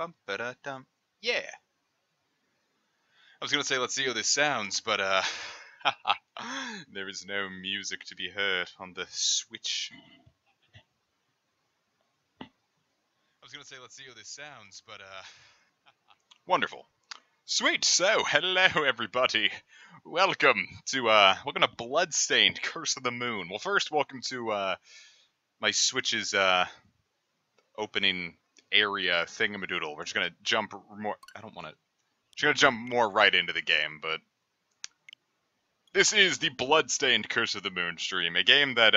Bum-ba-da-dum. Yeah. I was gonna say let's see how this sounds, but there is no music to be heard on the Switch. I was gonna say let's see how this sounds, but wonderful. Sweet. So, hello everybody. Welcome to Bloodstained, Curse of the Moon. Well, first, welcome to my Switch's opening area thingamadoodle. We're just gonna jump more. I don't want to. Just gonna jump more right into the game, but this is the Bloodstained Curse of the Moon stream, a game that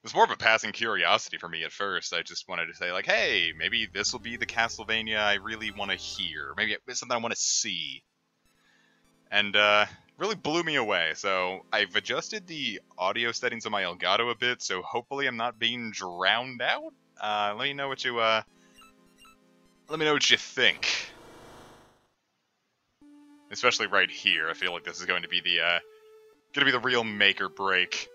was more of a passing curiosity for me at first. I just wanted to say, like, hey, maybe this will be the Castlevania I really want to hear. Maybe it's something I want to see. And really blew me away. So I've adjusted the audio settings on my Elgato a bit, so hopefully I'm not being drowned out. Let me know what you think. Especially right here. I feel like this is going to be the real make or break.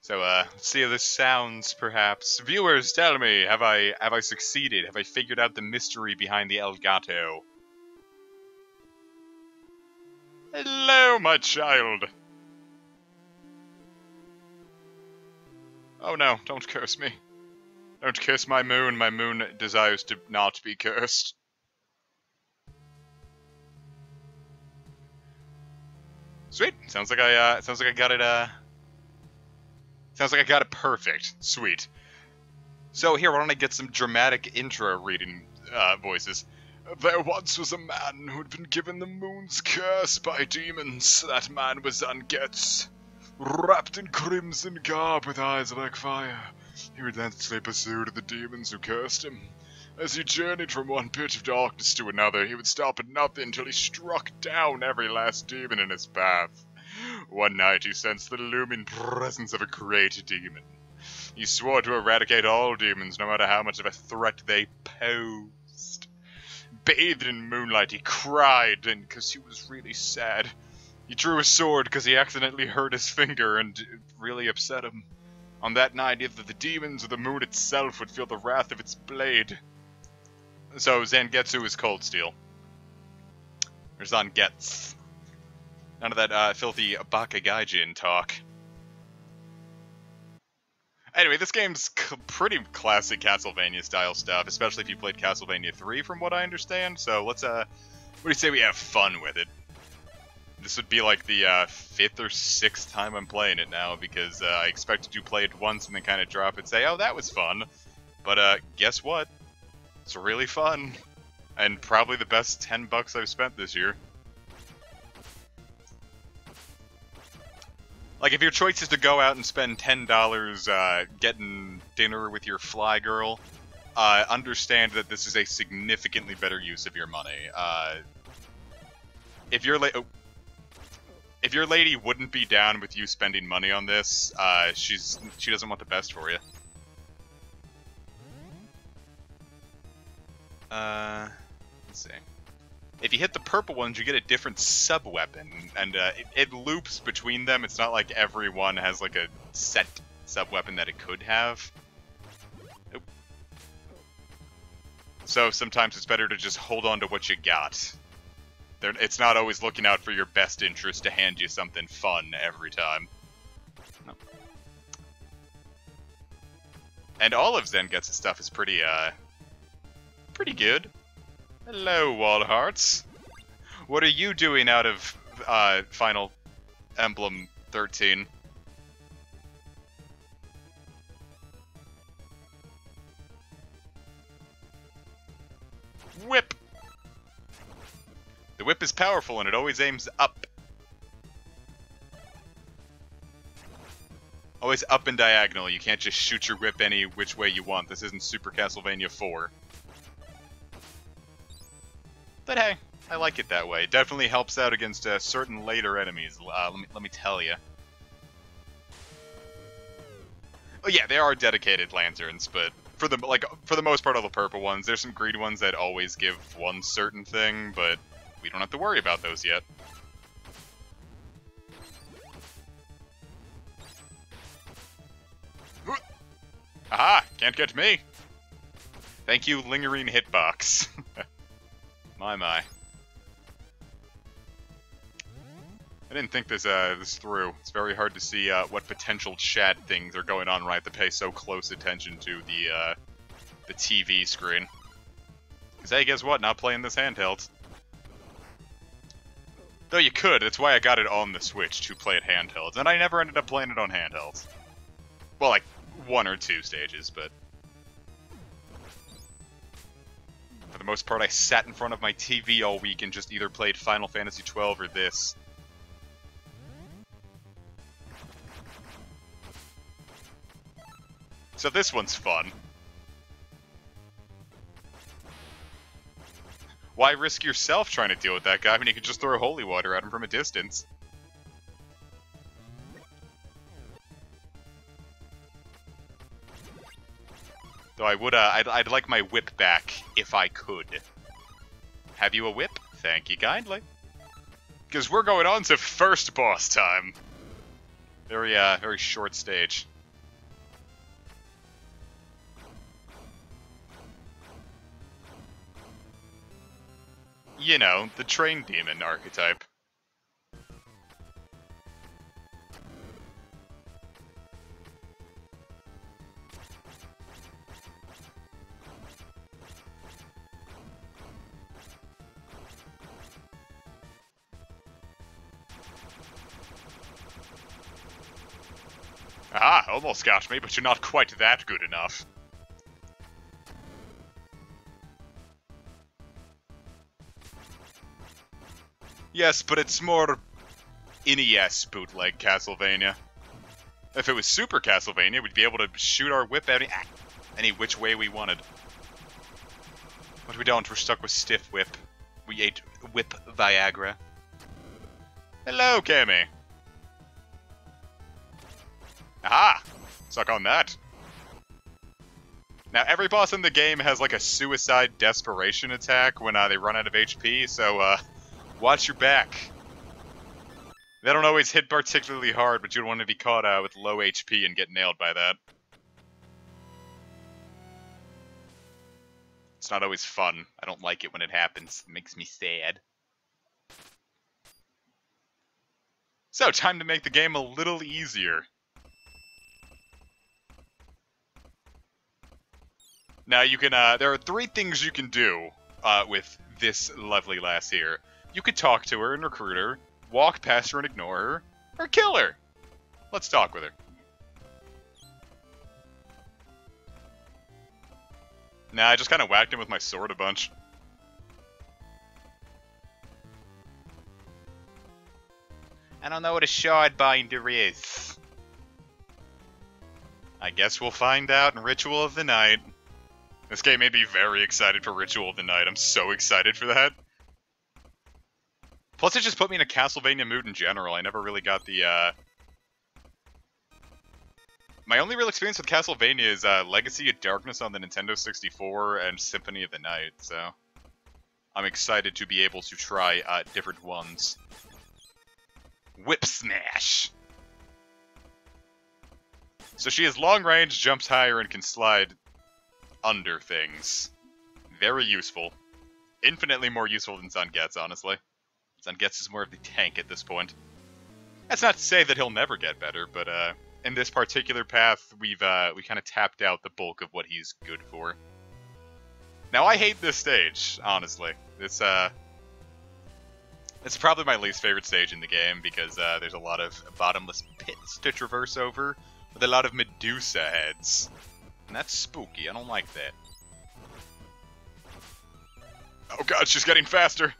So, let's see how this sounds, perhaps. Viewers, tell me, have I succeeded? Have I figured out the mystery behind the Elgato? Hello, my child! Oh no, don't curse me. Don't curse my moon. My moon desires to not be cursed. Sweet. Sounds like I got it, Sounds like I got it perfect. Sweet. So here, why don't I get some dramatic intro reading, voices. There once was a man who'd been given the moon's curse by demons. That man was Zangetz. Wrapped in crimson garb with eyes like fire, he relentlessly pursued the demons who cursed him. As he journeyed from one pit of darkness to another, he would stop at nothing until he struck down every last demon in his path. One night he sensed the looming presence of a great demon. He swore to eradicate all demons, no matter how much of a threat they posed. Bathed in moonlight, he cried, and because he was really sad. He drew his sword because he accidentally hurt his finger, and it really upset him. On that night, either the demons or the moon itself would feel the wrath of its blade. So Zangetsu is Cold Steel. Or Zangetsu. None of that filthy Bakagaijin talk. Anyway, this game's pretty classic Castlevania style stuff, especially if you played Castlevania 3 from what I understand. So let's what do you say we have fun with it? This would be like the 5th or 6th time I'm playing it now, because I expected to play it once and then kind of drop it and say, oh, that was fun. But guess what? It's really fun. And probably the best $10 I've spent this year. Like, if your choice is to go out and spend $10 getting dinner with your fly girl, understand that this is a significantly better use of your money. If your lady wouldn't be down with you spending money on this, she doesn't want the best for you. Let's see. If you hit the purple ones, you get a different sub-weapon, and it loops between them. It's not like every one has like a set sub-weapon that it could have. Oop. So sometimes it's better to just hold on to what you got. It's not always looking out for your best interest to hand you something fun every time. No. And all of Zangetz's stuff is pretty good. Hello, Wall Hearts. What are you doing out of Final Emblem 13? Whip! The whip is powerful and it always aims up. Always up and diagonal. You can't just shoot your whip any which way you want. This isn't Super Castlevania 4. But hey, I like it that way. It definitely helps out against certain later enemies. Let me tell you. Oh yeah, they are dedicated lanterns, but for the most part, all the purple ones. There's some green ones that always give one certain thing, but we don't have to worry about those yet. Aha! Can't get me! Thank you, lingering hitbox. My. I didn't think this through. It's very hard to see what potential chat things are going on when I have to pay so close attention to the TV screen. Because hey, guess what? Not playing this handheld. Though you could. That's why I got it on the Switch to play it handheld. And I never ended up playing it on handhelds. Well, like 1 or 2 stages, but for the most part, I sat in front of my TV all week and just either played Final Fantasy XII or this. So this one's fun. Why risk yourself trying to deal with that guy when you can just throw holy water at him from a distance? Though I would, I'd like my whip back if I could. Have you a whip? Thank you kindly. Because we're going on to first boss time. Very short stage. You know, the train demon archetype. Aha, almost got me, but you're not quite that good enough. Yes, but it's more NES bootleg Castlevania. If it was Super Castlevania, we'd be able to shoot our whip any which way we wanted. But we don't, we're stuck with stiff whip. We ate whip Viagra. Hello, Cammy! Aha! Suck on that. Now, every boss in the game has like a suicide desperation attack when they run out of HP, so watch your back. They don't always hit particularly hard, but you don't want to be caught with low HP and get nailed by that. It's not always fun. I don't like it when it happens. It makes me sad. So, time to make the game a little easier. Now you can, there are 3 things you can do with this lovely lass here. You could talk to her and recruit her, walk past her and ignore her, or kill her. Let's talk with her. Nah, I just kind of whacked him with my sword a bunch. I don't know what a shard binder is. I guess we'll find out in Ritual of the Night. This game made me very excited for Ritual of the Night. I'm so excited for that. Plus, it just put me in a Castlevania mood in general. I never really got the, My only real experience with Castlevania is Legacy of Darkness on the Nintendo 64 and Symphony of the Night, so I'm excited to be able to try different ones. Whip Smash! So she has long range, jumps higher, and can slide under things. Very useful. Infinitely more useful than Zangetsu, honestly. Zangetsu is more of the tank at this point. That's not to say that he'll never get better, but in this particular path, we kind of tapped out the bulk of what he's good for. Now, I hate this stage, honestly. It's probably my least favorite stage in the game because there's a lot of bottomless pits to traverse over with a lot of Medusa heads. And that's spooky. I don't like that. Oh god, she's getting faster!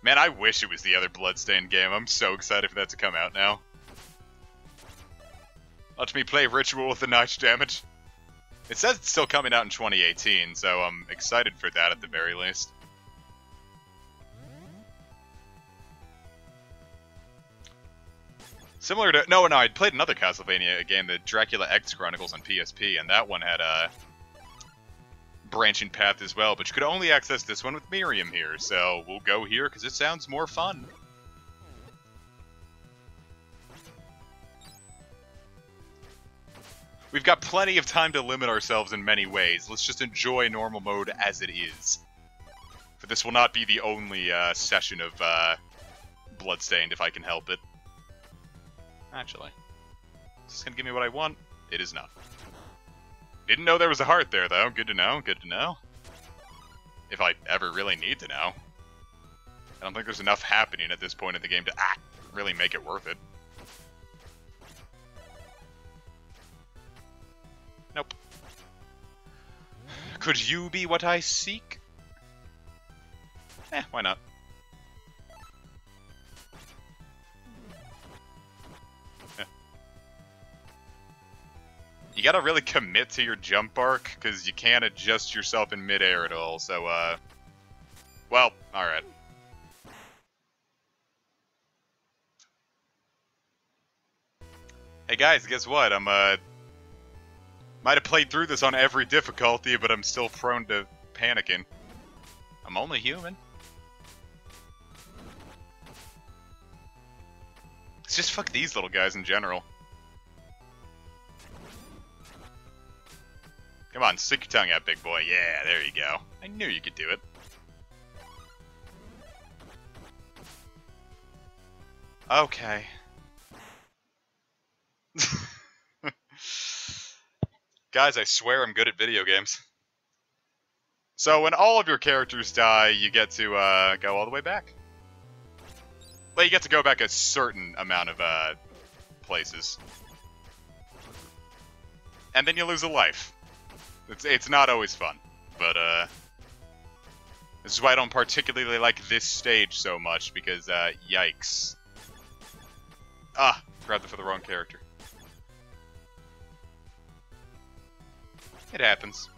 Man, I wish it was the other Bloodstained game. I'm so excited for that to come out now. Let me play Ritual with the Night, dammit. It says it's still coming out in 2018, so I'm excited for that at the very least. Similar to... No, I played another Castlevania game, the Dracula X Chronicles on PSP, and that one had a branching path as well, but you could only access this one with Miriam here, so we'll go here because it sounds more fun. We've got plenty of time to limit ourselves in many ways. Let's just enjoy normal mode as it is. For this will not be the only session of Bloodstained, if I can help it. Actually, is this gonna give me what I want? It is not. Didn't know there was a heart there, though. Good to know, good to know. If I ever really need to know. I don't think there's enough happening at this point in the game to really make it worth it. Nope. Could you be what I seek? Why not? You gotta really commit to your jump arc, because you can't adjust yourself in midair at all, so, well, alright. Hey guys, guess what? I'm, might have played through this on every difficulty, but I'm still prone to panicking. I'm only human. It's just fuck these little guys in general. Come on, stick your tongue out, big boy. Yeah, there you go. I knew you could do it. Okay. Guys, I swear I'm good at video games. So when all of your characters die, you get to go all the way back. Well, you get to go back a certain amount of places. And then you lose a life. It's not always fun, but this is why I don't particularly like this stage so much, because yikes. Grabbed it for the wrong character. It happens.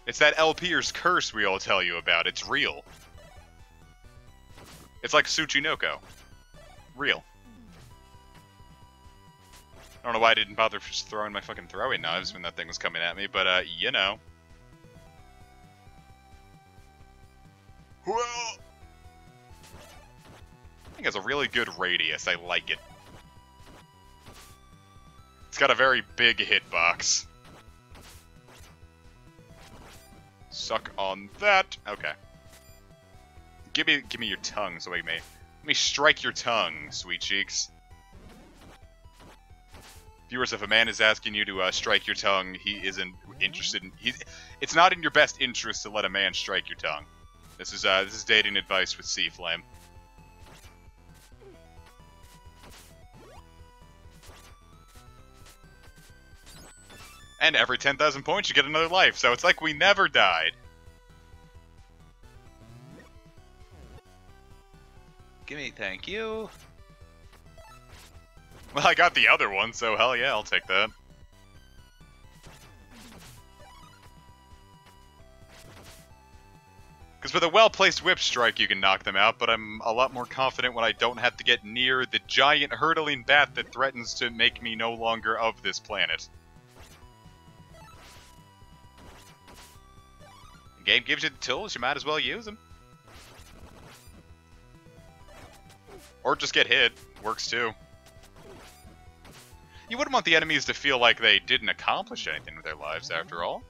It's that LPer's curse we all tell you about. It's real. It's like Tsuchinoko. Real. I don't know why I didn't bother just throwing my fucking throwing knives when that thing was coming at me, but, you know. Whoa! I think it has a really good radius. I like it. It's got a very big hitbox. Suck on that. Okay. Give me your tongue, so let me strike your tongue, sweet cheeks. Viewers, if a man is asking you to strike your tongue, he isn't interested in. It's not in your best interest to let a man strike your tongue. This is dating advice with C-Flame. And every 10,000 points, you get another life, so it's like we never died. Gimme, thank you. Well, I got the other one, so hell yeah, I'll take that. Because with a well-placed whip strike, you can knock them out, but I'm a lot more confident when I don't have to get near the giant hurtling bat that threatens to make me no longer of this planet. The game gives you the tools, you might as well use them. Or just get hit, works too. You wouldn't want the enemies to feel like they didn't accomplish anything with their lives, after all.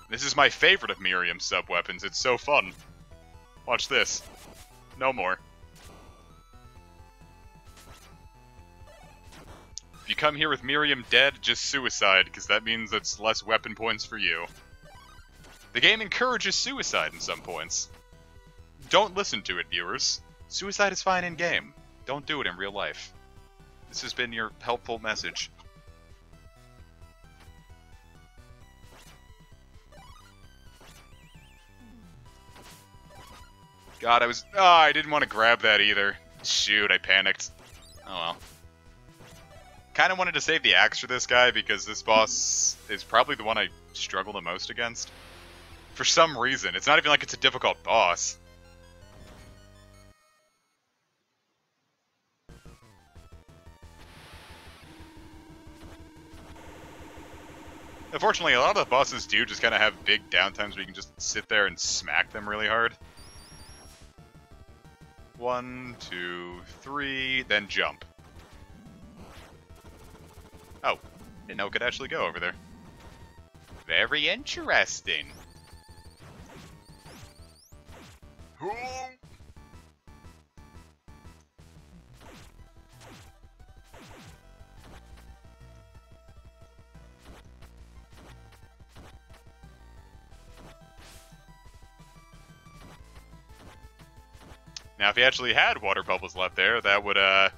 This is my favorite of Miriam's sub-weapons. It's so fun. Watch this. No more. If you come here with Miriam dead, just suicide, because that means it's less weapon points for you. The game encourages suicide in some points. Don't listen to it, viewers. Suicide is fine in-game. Don't do it in real life. This has been your helpful message. God, I didn't want to grab that either. Shoot, I panicked. Oh well. Kind of wanted to save the axe for this guy because this boss is probably the one I struggle the most against. For some reason. It's not even like it's a difficult boss. Unfortunately, a lot of the bosses do just kind of have big downtimes where you can just sit there and smack them really hard. 1, 2, 3, then jump. Oh, didn't know it could actually go over there. Very interesting. Now, if he actually had water bubbles left there, that would, oh,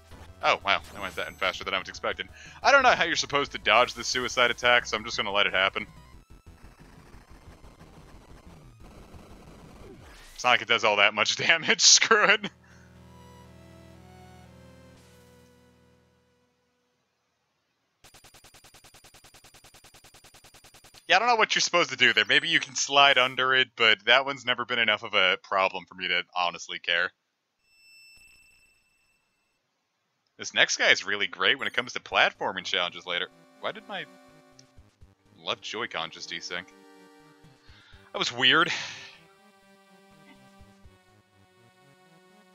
wow, that went that faster than I was expecting. I don't know how you're supposed to dodge the suicide attack, so I'm just gonna let it happen. It's not like it does all that much damage, screw it. Yeah, I don't know what you're supposed to do there. Maybe you can slide under it, but that one's never been enough of a problem for me to honestly care. This next guy is really great when it comes to platforming challenges later. Why did my left Joy-Con just desync? That was weird.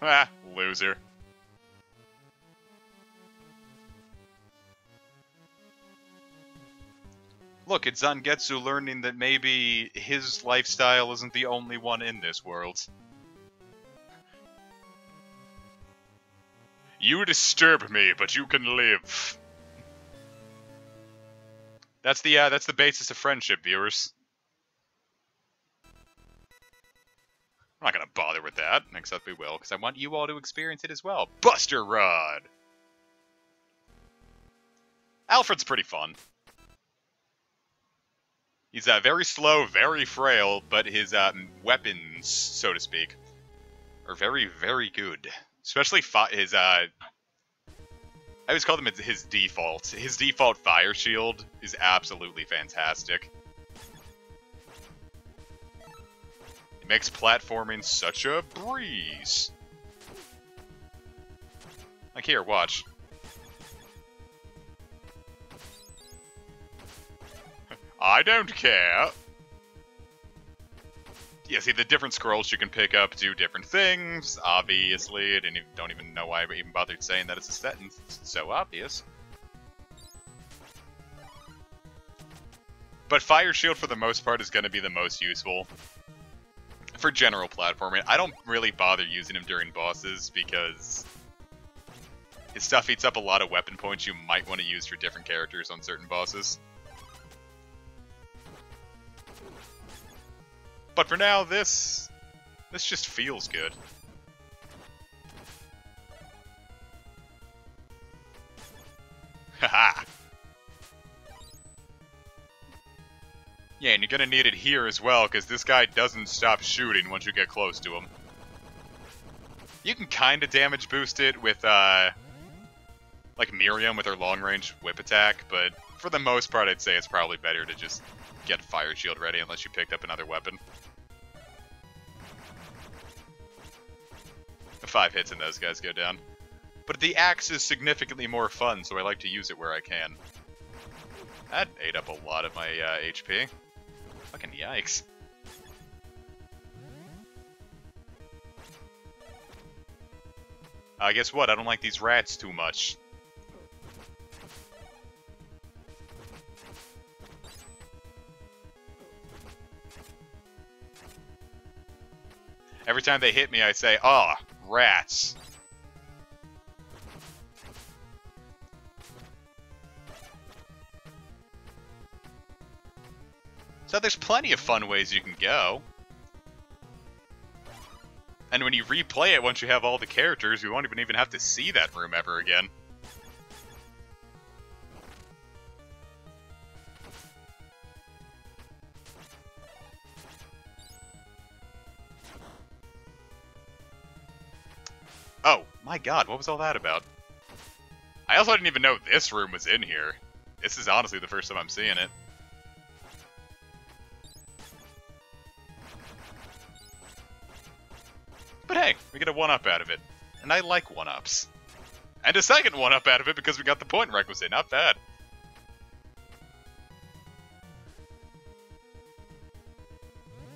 Ah, loser. Look, it's Zangetsu learning that maybe his lifestyle isn't the only one in this world. You disturb me, but you can live. That's the basis of friendship, viewers. I'm not gonna bother with that, except we will, because I want you all to experience it as well. Buster Rod! Alfred's pretty fun. He's very slow, very frail, but his weapons, so to speak, are very, very good. Especially his, I always call them his default. His default fire shield is absolutely fantastic. It makes platforming such a breeze. Like here, watch. I don't care. Yeah, see, the different scrolls you can pick up do different things, obviously. I don't even know why I even bothered saying that it's a sentence. It's so obvious. But Fire Shield, for the most part, is going to be the most useful for general platforming. I don't really bother using him during bosses, because his stuff eats up a lot of weapon points you might want to use for different characters on certain bosses. But for now, this just feels good. Haha! Yeah, and you're gonna need it here as well, because this guy doesn't stop shooting once you get close to him. You can kinda damage boost it with, like Miriam with her long-range whip attack, but for the most part, I'd say it's probably better to just get Fire Shield ready unless you picked up another weapon. 5 hits and those guys go down. But the axe is significantly more fun, so I like to use it where I can. That ate up a lot of my HP. Fucking yikes. Guess what? I don't like these rats too much. Every time they hit me, I say, "Oh, rats." So there's plenty of fun ways you can go. And when you replay it, once you have all the characters, you won't even have to see that room ever again. Oh, my god, what was all that about? I also didn't even know this room was in here. This is honestly the first time I'm seeing it. But hey, we get a 1-up out of it. And I like 1-ups. And a second 1-up out of it because we got the point requisite. Not bad.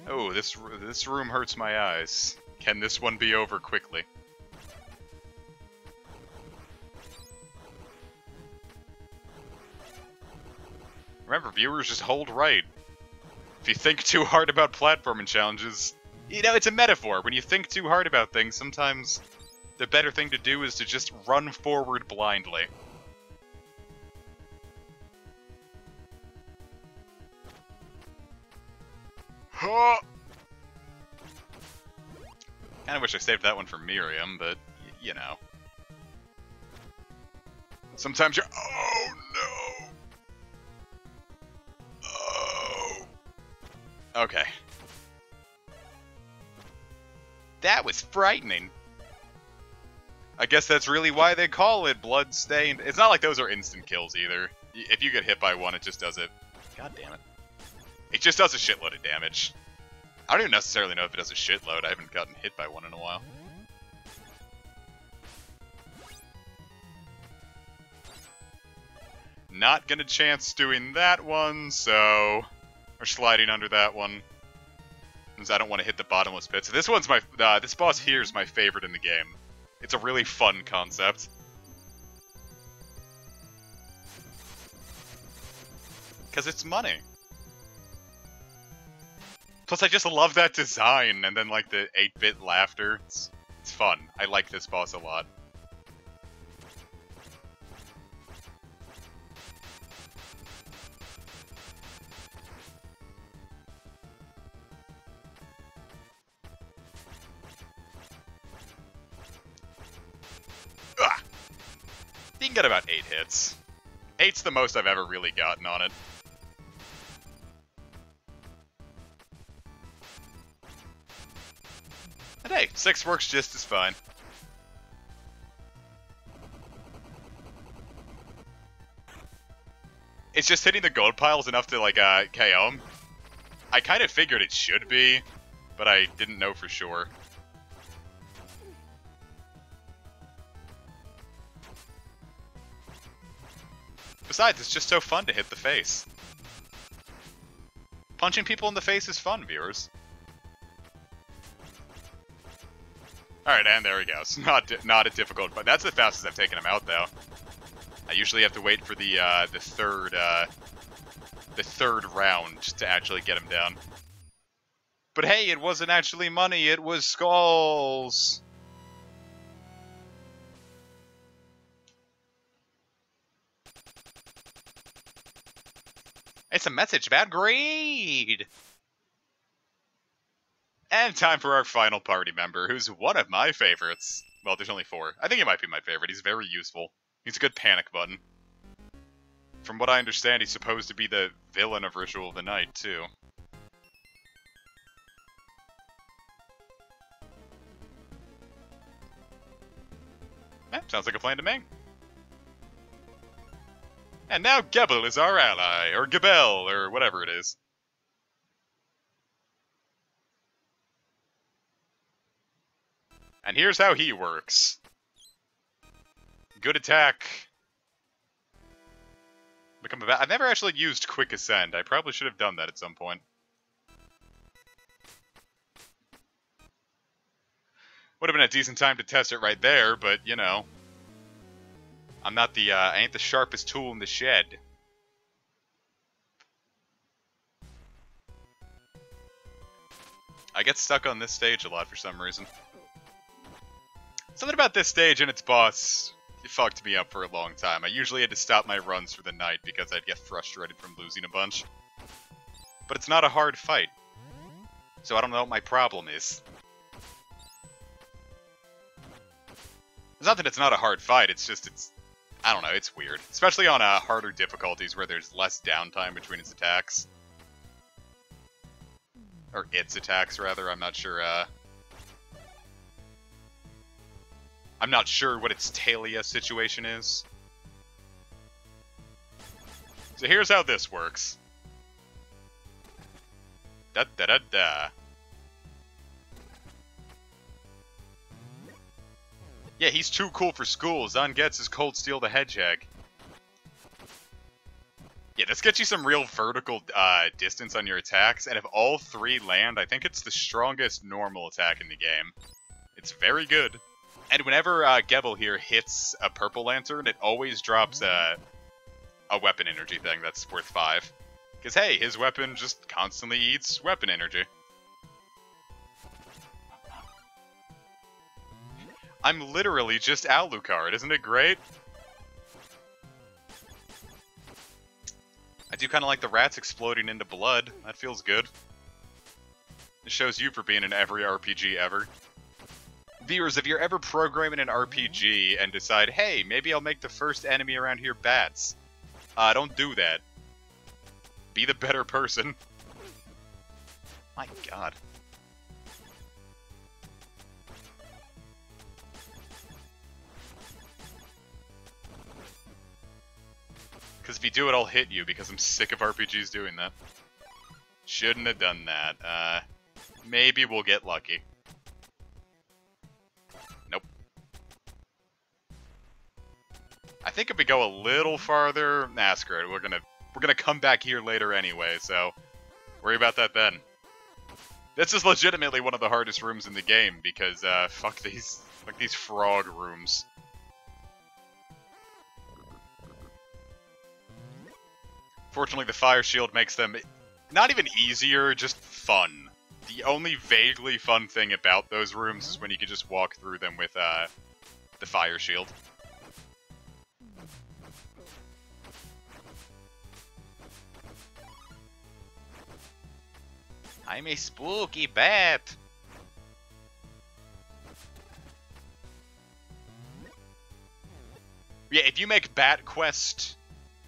Oh, this room hurts my eyes. Can this one be over quickly? Remember, viewers, just hold right. If you think too hard about platforming challenges, you know, it's a metaphor. When you think too hard about things, sometimes the better thing to do is to just run forward blindly. Huh. Kinda wish I saved that one for Miriam, but, you know. Sometimes you're... Oh, no! Oh. Okay. That was frightening. I guess that's really why they call it Bloodstained. It's not like those are instant kills either. If you get hit by one, it just does it. God damn it. It just does a shitload of damage. I don't even necessarily know if it does a shitload. I haven't gotten hit by one in a while. Not gonna chance doing that one, so... Or sliding under that one. Because I don't want to hit the bottomless pit. So this one's my... this boss here is my favorite in the game. It's a really fun concept. Because it's money. Plus, I just love that design, and then, like, the 8-bit laughter. It's fun. I like this boss a lot. Ugh. You can get about 8 hits. 8's the most I've ever really gotten on it. And hey, 6 works just as fine. It's just hitting the gold piles enough to, like, KO him. I kind of figured it should be, but I didn't know for sure. Besides, it's just so fun to hit the face. Punching people in the face is fun, viewers. Alright, and there he goes. Not a difficult, but that's the fastest I've taken him out, though. I usually have to wait for the third round to actually get him down. But hey, it wasn't actually money, it was skulls! It's a message about greed! And time for our final party member, who's one of my favorites. Well, there's only 4. I think he might be my favorite. He's very useful. He's a good panic button. From what I understand, he's supposed to be the villain of Ritual of the Night, too. Sounds like a plan to me. And now Gebel is our ally, or Gebel, or whatever it is. And here's how he works. Good attack. Become a I've never actually used Quick Ascend. I probably should have done that at some point. Would have been a decent time to test it right there, but, you know. I'm not the, I ain't the sharpest tool in the shed. I get stuck on this stage a lot for some reason. Something about this stage and its boss, it fucked me up for a long time. I usually had to stop my runs for the night because I'd get frustrated from losing a bunch. But it's not a hard fight. So I don't know what my problem is. It's not that it's not a hard fight, it's just, I don't know, it's weird. Especially on harder difficulties where there's less downtime between its attacks. Or its attacks, rather, I'm not sure, I'm not sure what its Talia situation is. So here's how this works. Da-da-da-da. Yeah, he's too cool for school. Zahn gets his Cold Steel the Hedgehog. Yeah, this gets you some real vertical distance on your attacks, and if all 3 land, I think it's the strongest normal attack in the game. It's very good. And whenever Gebel here hits a Purple Lantern, it always drops a weapon energy thing that's worth 5. Because, hey, his weapon just constantly eats weapon energy. I'm literally just Alucard, isn't it great? I do kind of like the rats exploding into blood. That feels good. It shows you for being in every RPG ever. Viewers, if you're ever programming an RPG and decide, hey, maybe I'll make the first enemy around here bats. Don't do that. Be the better person. My god. Because if you do it, I'll hit you, because I'm sick of RPGs doing that. Shouldn't have done that. Maybe we'll get lucky. Nope. I think if we go a little farther, nah, screw it. We're gonna come back here later anyway, so worry about that then. This is legitimately one of the hardest rooms in the game, because fuck these frog rooms. Fortunately, the fire shield makes them not even easier, just fun. The only vaguely fun thing about those rooms is when you can just walk through them with the fire shield. I'm a spooky bat. Yeah, if you make Bat Quest,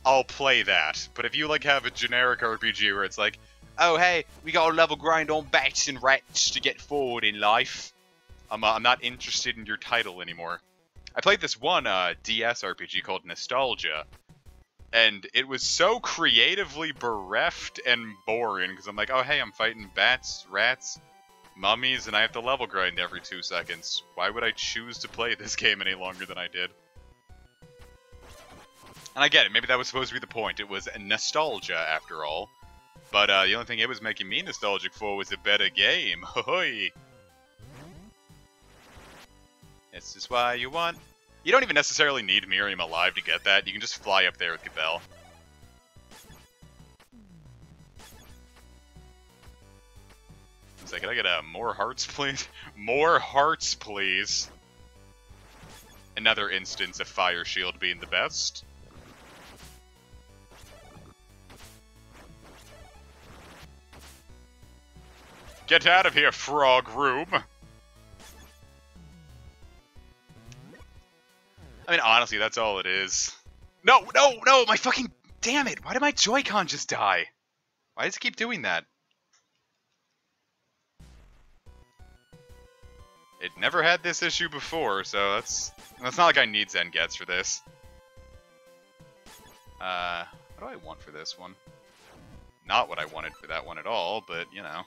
I'll play that. But if you like have a generic RPG where it's like, oh hey, we gotta level grind on bats and rats to get forward in life, I'm not interested in your title anymore. I played this one DS RPG called Nostalgia, and it was so creatively bereft and boring, because I'm like, oh hey, I'm fighting bats, rats, mummies, and I have to level grind every 2 seconds. Why would I choose to play this game any longer than I did? And I get it, maybe that was supposed to be the point. It was nostalgia, after all. But the only thing it was making me nostalgic for was a better game. Hoy! This is why you want... You don't even necessarily need Miriam alive to get that. You can just fly up there with Gabelle. It's like, can I get more hearts, please? More hearts, please. Another instance of Fire Shield being the best. Get out of here, frog room! I mean, honestly, that's all it is. No, no, no! My fucking... Damn it! Why did my Joy-Con just die? Why does it keep doing that? It never had this issue before, so that's not like I need Zen Gets for this. What do I want for this one? Not what I wanted for that one at all, but, you know.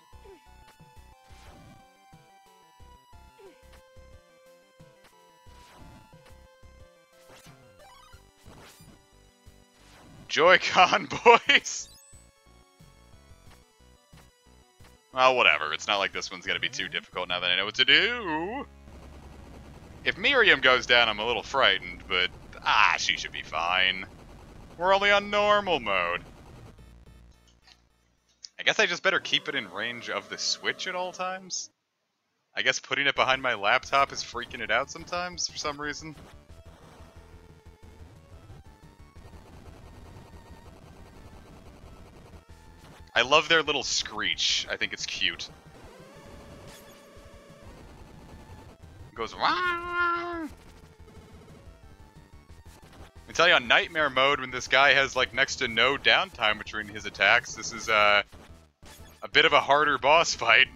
Joy-Con, boys! Well, whatever. It's not like this one's gonna be too difficult now that I know what to do. If Miriam goes down, I'm a little frightened, but... she should be fine. We're only on normal mode. I guess I just better keep it in range of the Switch at all times? I guess putting it behind my laptop is freaking it out sometimes, for some reason. I love their little screech. I think it's cute. It goes, wah! I tell you, on Nightmare mode, when this guy has like next to no downtime between his attacks, this is a bit of a harder boss fight.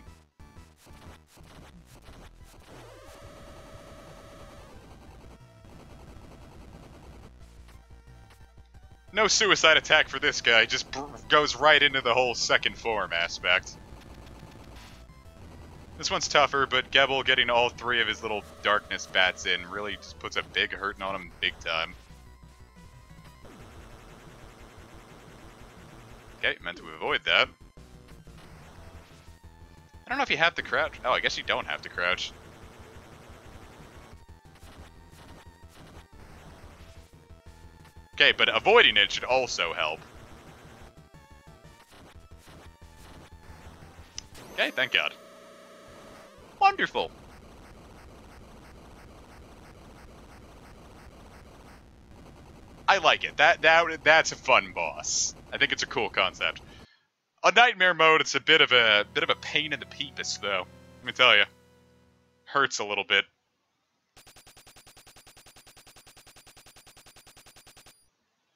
No suicide attack for this guy, just goes right into the whole second form aspect. This one's tougher, but Gebel getting all 3 of his little darkness bats in really just puts a big hurting on him big time. Okay, meant to avoid that. I don't know if you have to crouch. Oh, I guess you don't have to crouch. Okay, but avoiding it should also help. Okay, thank God. Wonderful. I like it. That's a fun boss. I think it's a cool concept. On nightmare mode, it's a bit of a pain in the peepus, though. Let me tell you, hurts a little bit.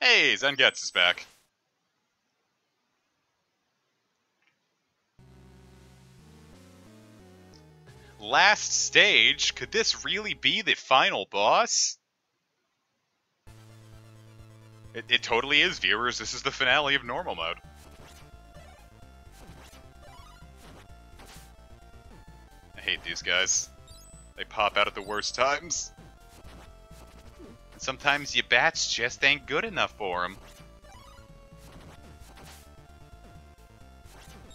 Hey, Zengets is back. Last stage? Could this really be the final boss? It totally is, viewers. This is the finale of normal mode. I hate these guys. They pop out at the worst times. And sometimes your bats just ain't good enough for them.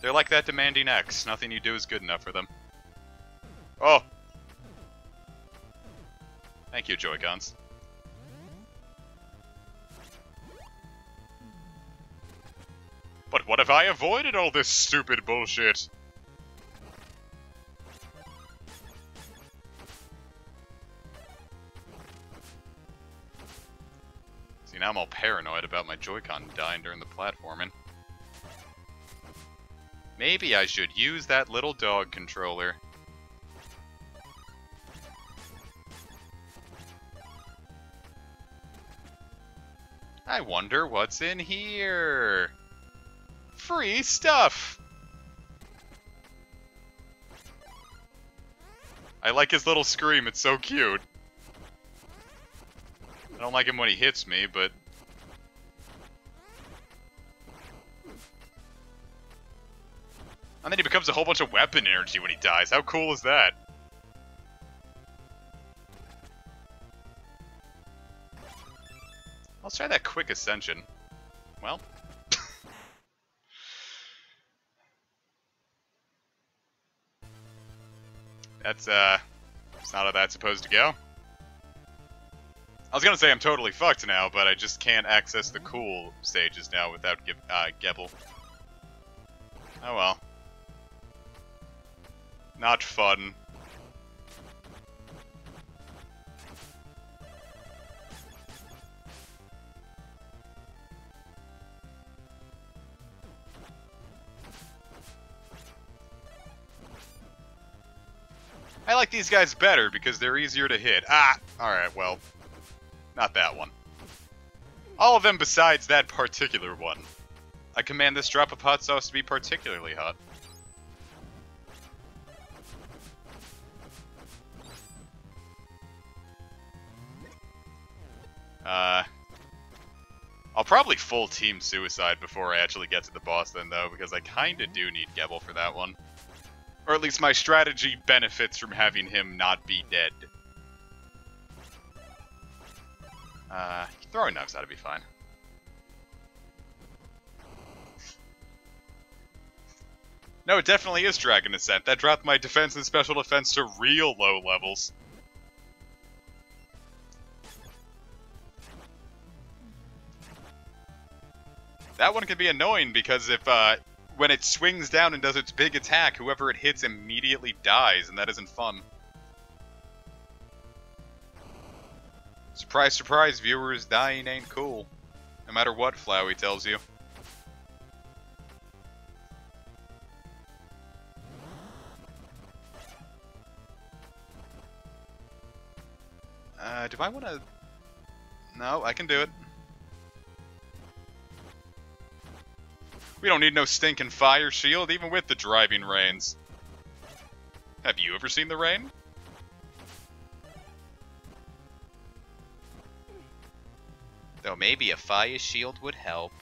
They're like that demanding ex. Nothing you do is good enough for them. Oh! Thank you, Joy-Cons. But what if I avoided all this stupid bullshit? See, now I'm all paranoid about my Joy-Con dying during the platforming. Maybe I should use that little dog controller. I wonder what's in here. Free stuff! I like his little scream, it's so cute. I don't like him when he hits me, but... And then he becomes a whole bunch of weapon energy when he dies. How cool is that? Let's try that quick ascension. Well... That's not how that's supposed to go. I was gonna say I'm totally fucked now, but I just can't access the cool stages now without Gebel. Oh well. Not fun. I like these guys better because they're easier to hit. Ah! Alright, well. Not that one. All of them besides that particular one. I command this drop of hot sauce to be particularly hot. I'll probably full team suicide before I actually get to the boss then, though, because I kinda do need Gebel for that one. Or at least my strategy benefits from having him not be dead. Throwing knives ought to be fine. No, it definitely is Dragon Ascent. That dropped my defense and special defense to real low levels. That one can be annoying because if, when it swings down and does its big attack, whoever it hits immediately dies, and that isn't fun. Surprise, surprise, viewers, dying ain't cool. No matter what Flowey tells you. Do I want to... No, I can do it. We don't need no stinking fire shield, even with the driving rains. Have you ever seen the rain? Though maybe a fire shield would help.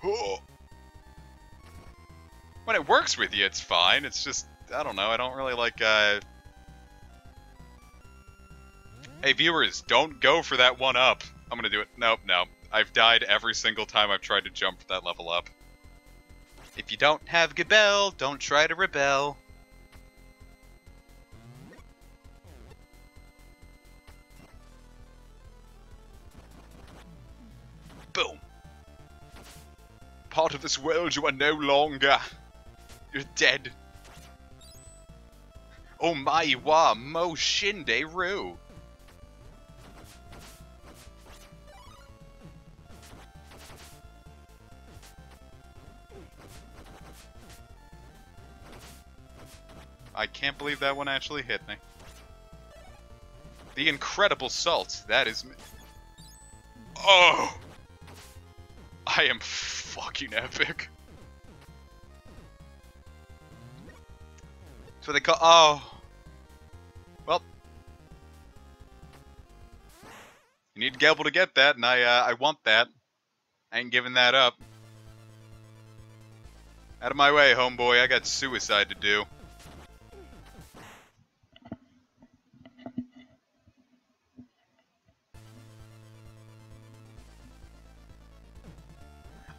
Oh. When it works with you, it's fine. It's just, I don't know, I don't really like, Hey viewers, don't go for that one up. I'm gonna do it. Nope, no. I've died every single time I've tried to jump that level up. If you don't have Gebel, don't try to rebel. Boom. part of this world you are no longer. You're dead. Oh my wa mo shinde ru. I can't believe that one actually hit me. The incredible salt. That is... Oh! I am fucking epic. That's what they call... Oh. Well. You need to be able to get that, and I want that. I ain't giving that up. Out of my way, homeboy. I got suicide to do.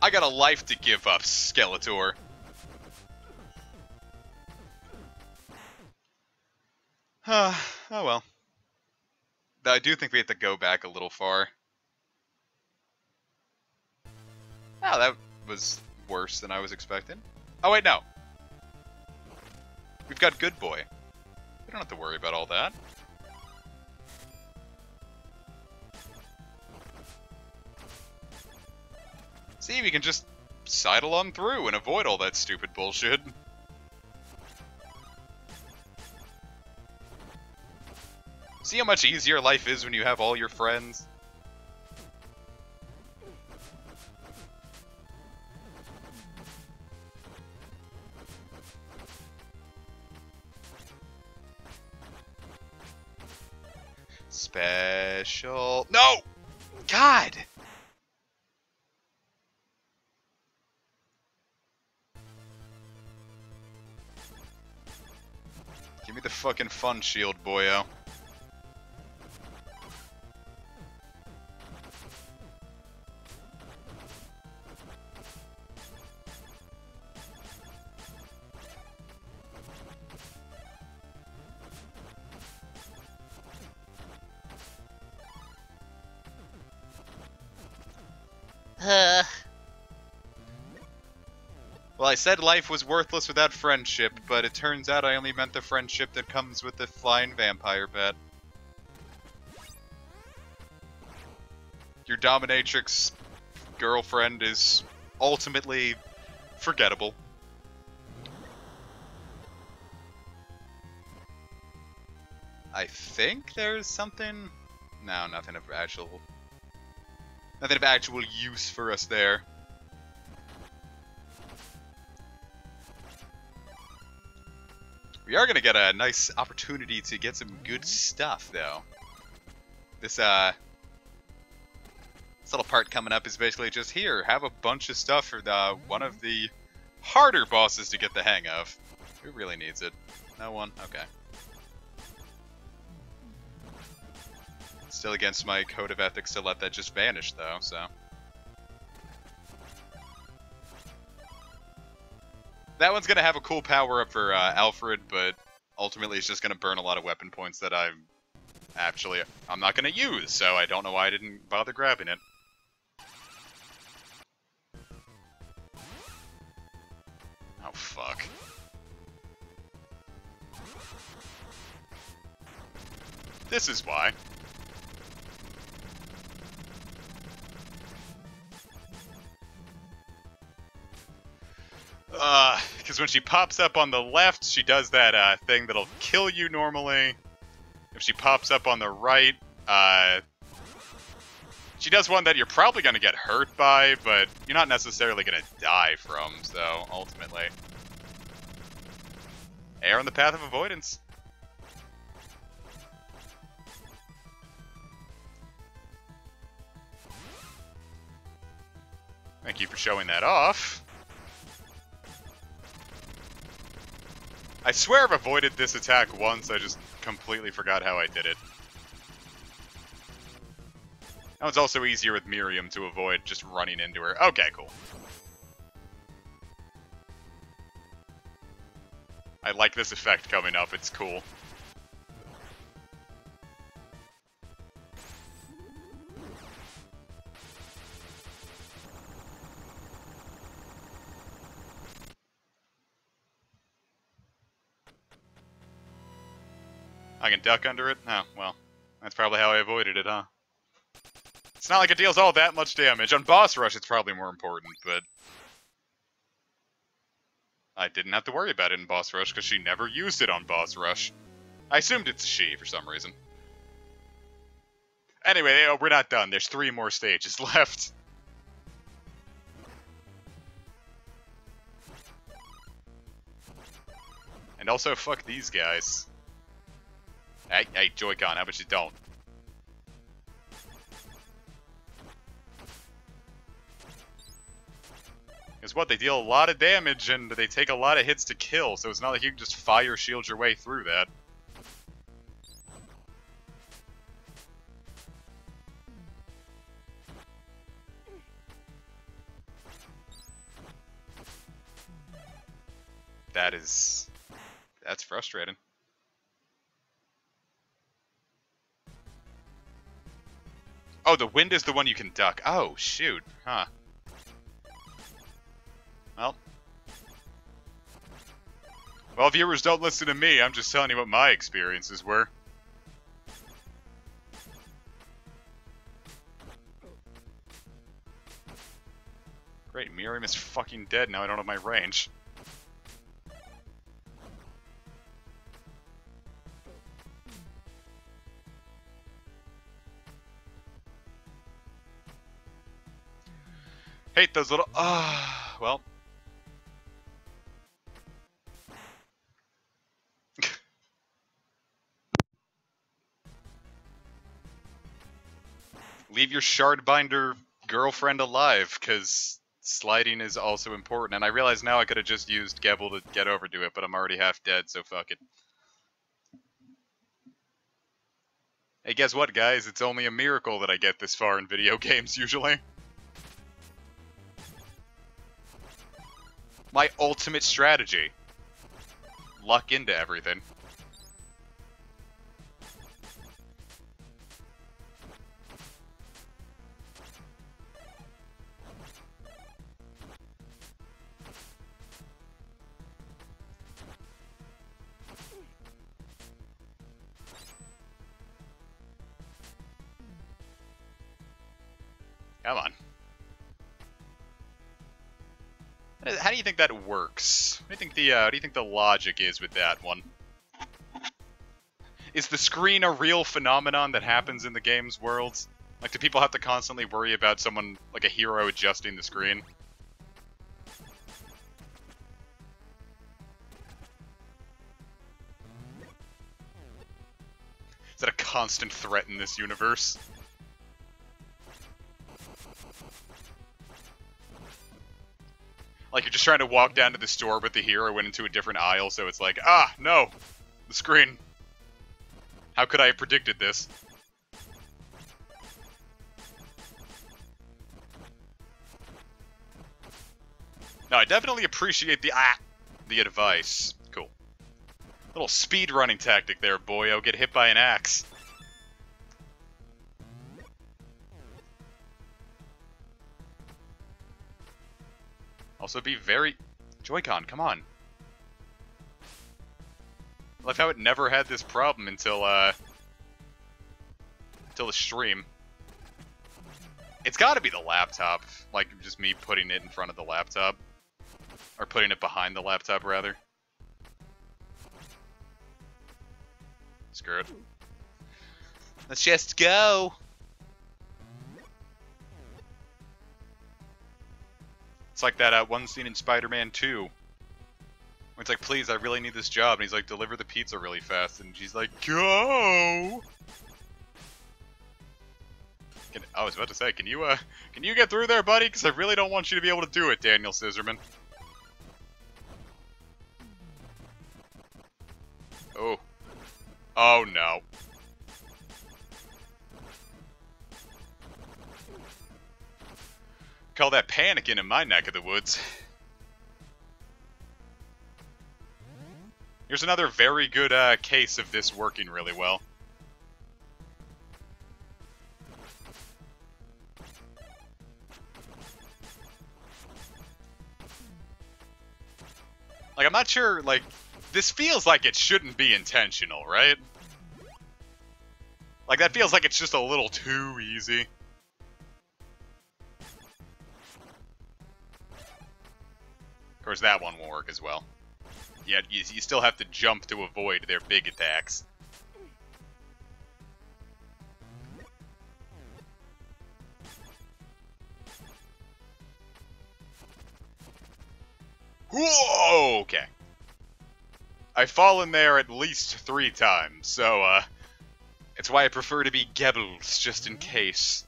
I got a life to give up, Skeletor. Oh well. I do think we have to go back a little far. Oh, that was worse than I was expecting. Oh wait, no. We've got Good Boy. We don't have to worry about all that. See, we can just sidle on through and avoid all that stupid bullshit. See how much easier life is when you have all your friends? Special... No! God! Give me the fucking fun shield, boyo. Well, I said life was worthless without friendship, but it turns out I only meant the friendship that comes with the flying vampire pet. Your dominatrix girlfriend is ultimately forgettable. I think there's something... No, nothing of actual use for us there. We are gonna get a nice opportunity to get some good stuff, though. This little part coming up is basically just here. Have a bunch of stuff for one of the harder bosses to get the hang of. Who really needs it? No one? Okay. Still against my code of ethics to let that just vanish, though, so... That one's gonna have a cool power-up for Alfred, but ultimately it's just gonna burn a lot of weapon points that I'm not gonna use, so I don't know why I didn't bother grabbing it. Oh, fuck. This is why. Because when she pops up on the left, she does that thing that'll kill you normally. If she pops up on the right, she does one that you're probably going to get hurt by, but you're not necessarily going to die from, so ultimately. Err on the path of avoidance. Thank you for showing that off. I swear I've avoided this attack once, I just completely forgot how I did it. That one's also easier with Miriam to avoid just running into her. Okay, cool. I like this effect coming up, it's cool. I can duck under it? Oh, well. That's probably how I avoided it, huh? It's not like it deals all that much damage. On boss rush, it's probably more important, but... I didn't have to worry about it in boss rush, because she never used it on boss rush. I assumed it's she, for some reason. Anyway, we're not done. There's 3 more stages left. And also, fuck these guys. Hey, Joy-Con, how about you don't? Because what, they deal a lot of damage, and they take a lot of hits to kill, so it's not like you can just fire shield your way through that. That's frustrating. Oh, the wind is the one you can duck. Oh, shoot. Huh. Well, viewers, don't listen to me. I'm just telling you what my experiences were. Great, Miriam is fucking dead now. I don't have my range. Hate those little... well. Leave your shardbinder girlfriend alive, because sliding is also important. And I realize now I could have just used Gebel to get over to it, but I'm already half dead, so fuck it. Hey, guess what, guys? It's only a miracle that I get this far in video games, usually. My ultimate strategy. Luck into everything. Come on. How do you think that works? What do you think the logic is with that one? Is the screen a real phenomenon that happens in the game's world? Like, do people have to constantly worry about someone, like a hero, adjusting the screen? Is that a constant threat in this universe? Like, you're just trying to walk down to the store, but the hero went into a different aisle, so it's like, ah, no! The screen. How could I have predicted this? No, I definitely appreciate the advice. Cool. Little speed-running tactic there, boyo. Get hit by an axe. Also be very... Joy-Con, come on. I love how it never had this problem until the stream. It's gotta be the laptop. Like, just me putting it in front of the laptop. Or putting it behind the laptop, rather. Screw it. Let's just go! It's like that one scene in Spider-Man 2. Where it's like, please, I really need this job. And he's like, deliver the pizza really fast. And she's like, go! I was about to say, can you get through there, buddy? Because I really don't want you to be able to do it, Daniel Scissorman. Oh. Oh, no. Call that panicking in my neck of the woods. Here's another very good case of this working really well. Like, I'm not sure, like, this feels like it shouldn't be intentional, right? Like, that feels like it's just a little too easy. Of course, that one won't work as well. Yeah, you still have to jump to avoid their big attacks. Whoa! Okay. I've fallen there at least 3 times, so, it's why I prefer to be Goebbels, just in case.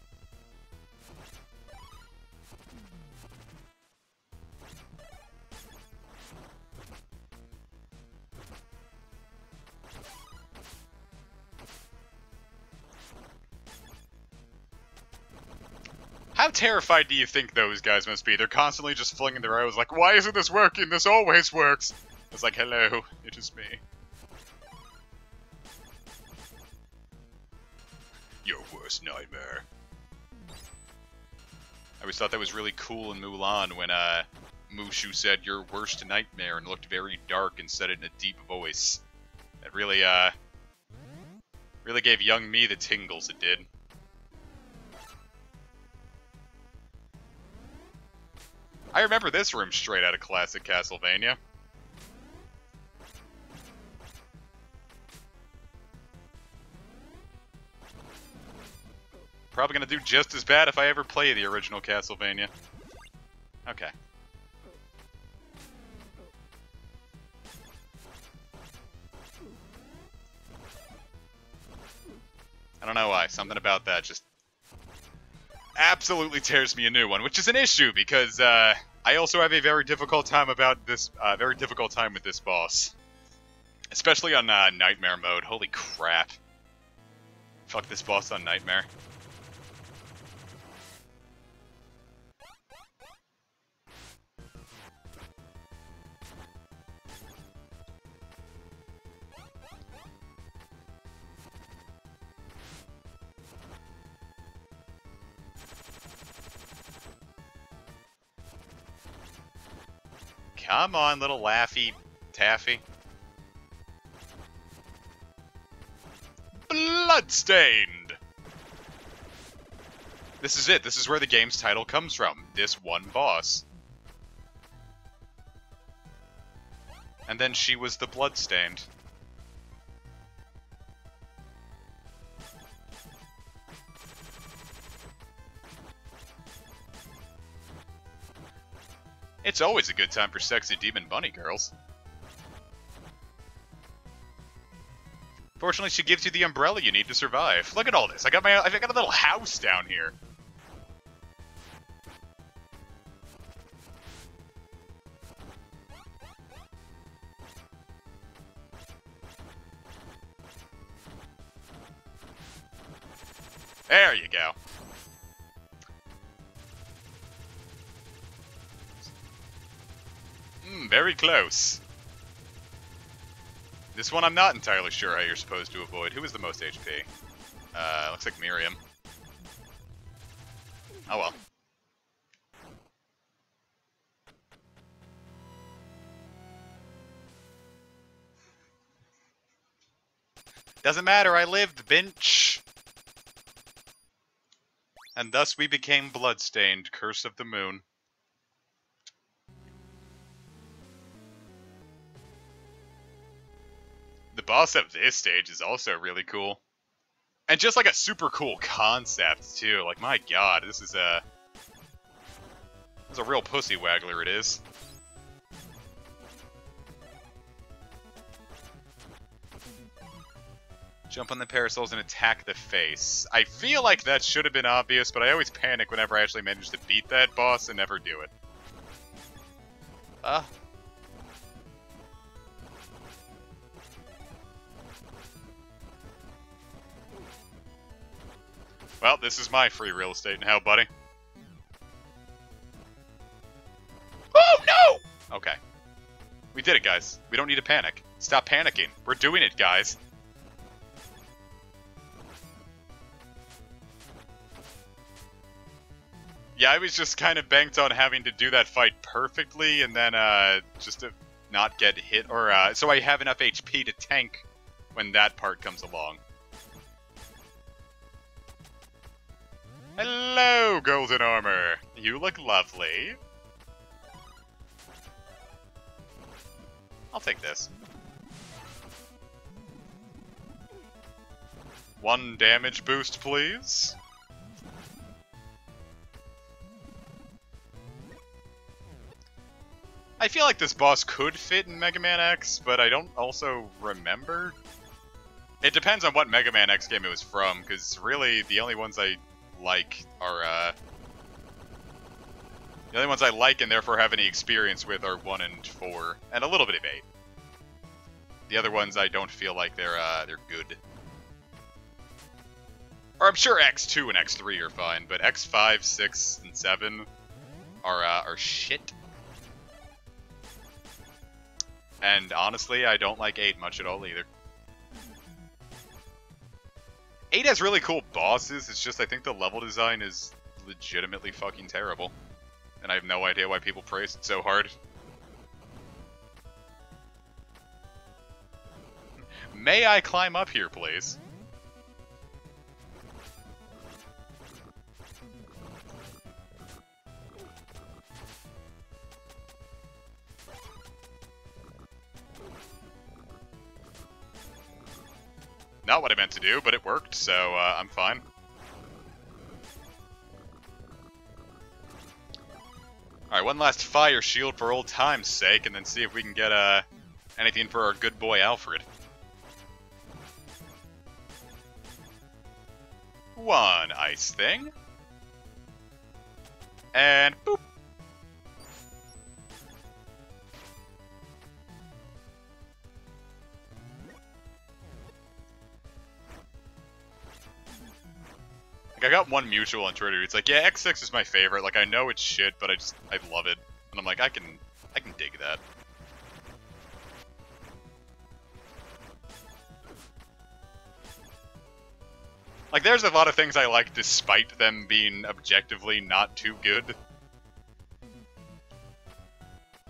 How terrified do you think those guys must be? They're constantly just flinging their arrows like, why isn't this working? This always works. It's like, hello, it is me. Your worst nightmare. I always thought that was really cool in Mulan when Mushu said your worst nightmare and looked very dark and said it in a deep voice. That really gave young me the tingles, it did. I remember this room straight out of classic Castlevania. Probably gonna do just as bad if I ever play the original Castlevania. Okay. I don't know why. Something about that just absolutely tears me a new one, which is an issue because I also have a very difficult time with this boss, especially on Nightmare mode. Holy crap! Fuck this boss on Nightmare. Come on, little Laffy Taffy. Bloodstained! This is it. This is where the game's title comes from. This one boss. And then she was the Bloodstained. It's always a good time for sexy demon bunny girls. Fortunately, she gives you the umbrella you need to survive. Look at all this. I got a little house down here. There you go. Very close. This one I'm not entirely sure how you're supposed to avoid. Who is the most HP? Looks like Miriam. Oh well. Doesn't matter, I lived, bitch. And thus we became Bloodstained, Curse of the Moon. The boss of this stage is also really cool. And just like a super cool concept, too. Like, my god, this is a real pussy waggler, it is. Jump on the parasols and attack the face. I feel like that should have been obvious, but I always panic whenever I actually manage to beat that boss and never do it. Well, this is my free real estate now, buddy. Oh, no! Okay. We did it, guys. We don't need to panic. Stop panicking. We're doing it, guys. Yeah, I was just kind of banked on having to do that fight perfectly, and then, just to not get hit, or, so I have enough HP to tank when that part comes along. Hello, Golden Armor! You look lovely. I'll take this. 1 damage boost, please. I feel like this boss could fit in Mega Man X, but I don't also remember. It depends on what Mega Man X game it was from, because really the only ones I like are, the only ones I like and therefore have any experience with are 1 and 4, and a little bit of 8. The other ones I don't feel like they're good. Or I'm sure X2 and X3 are fine, but X5, 6, and 7 are shit. And honestly, I don't like 8 much at all either. 8 has really cool bosses, it's just I think the level design is legitimately fucking terrible. And I have no idea why people praise it so hard. May I climb up here, please? Not what I meant to do, but it worked, so I'm fine. Alright, one last fire shield for old time's sake, and then see if we can get anything for our good boy Alfred. 1 ice thing. And boop. Like, I got 1 mutual on Twitter. It's like, yeah, X6 is my favorite. Like, I know it's shit, but I love it. And I'm like, I can dig that. Like, there's a lot of things I like despite them being objectively not too good.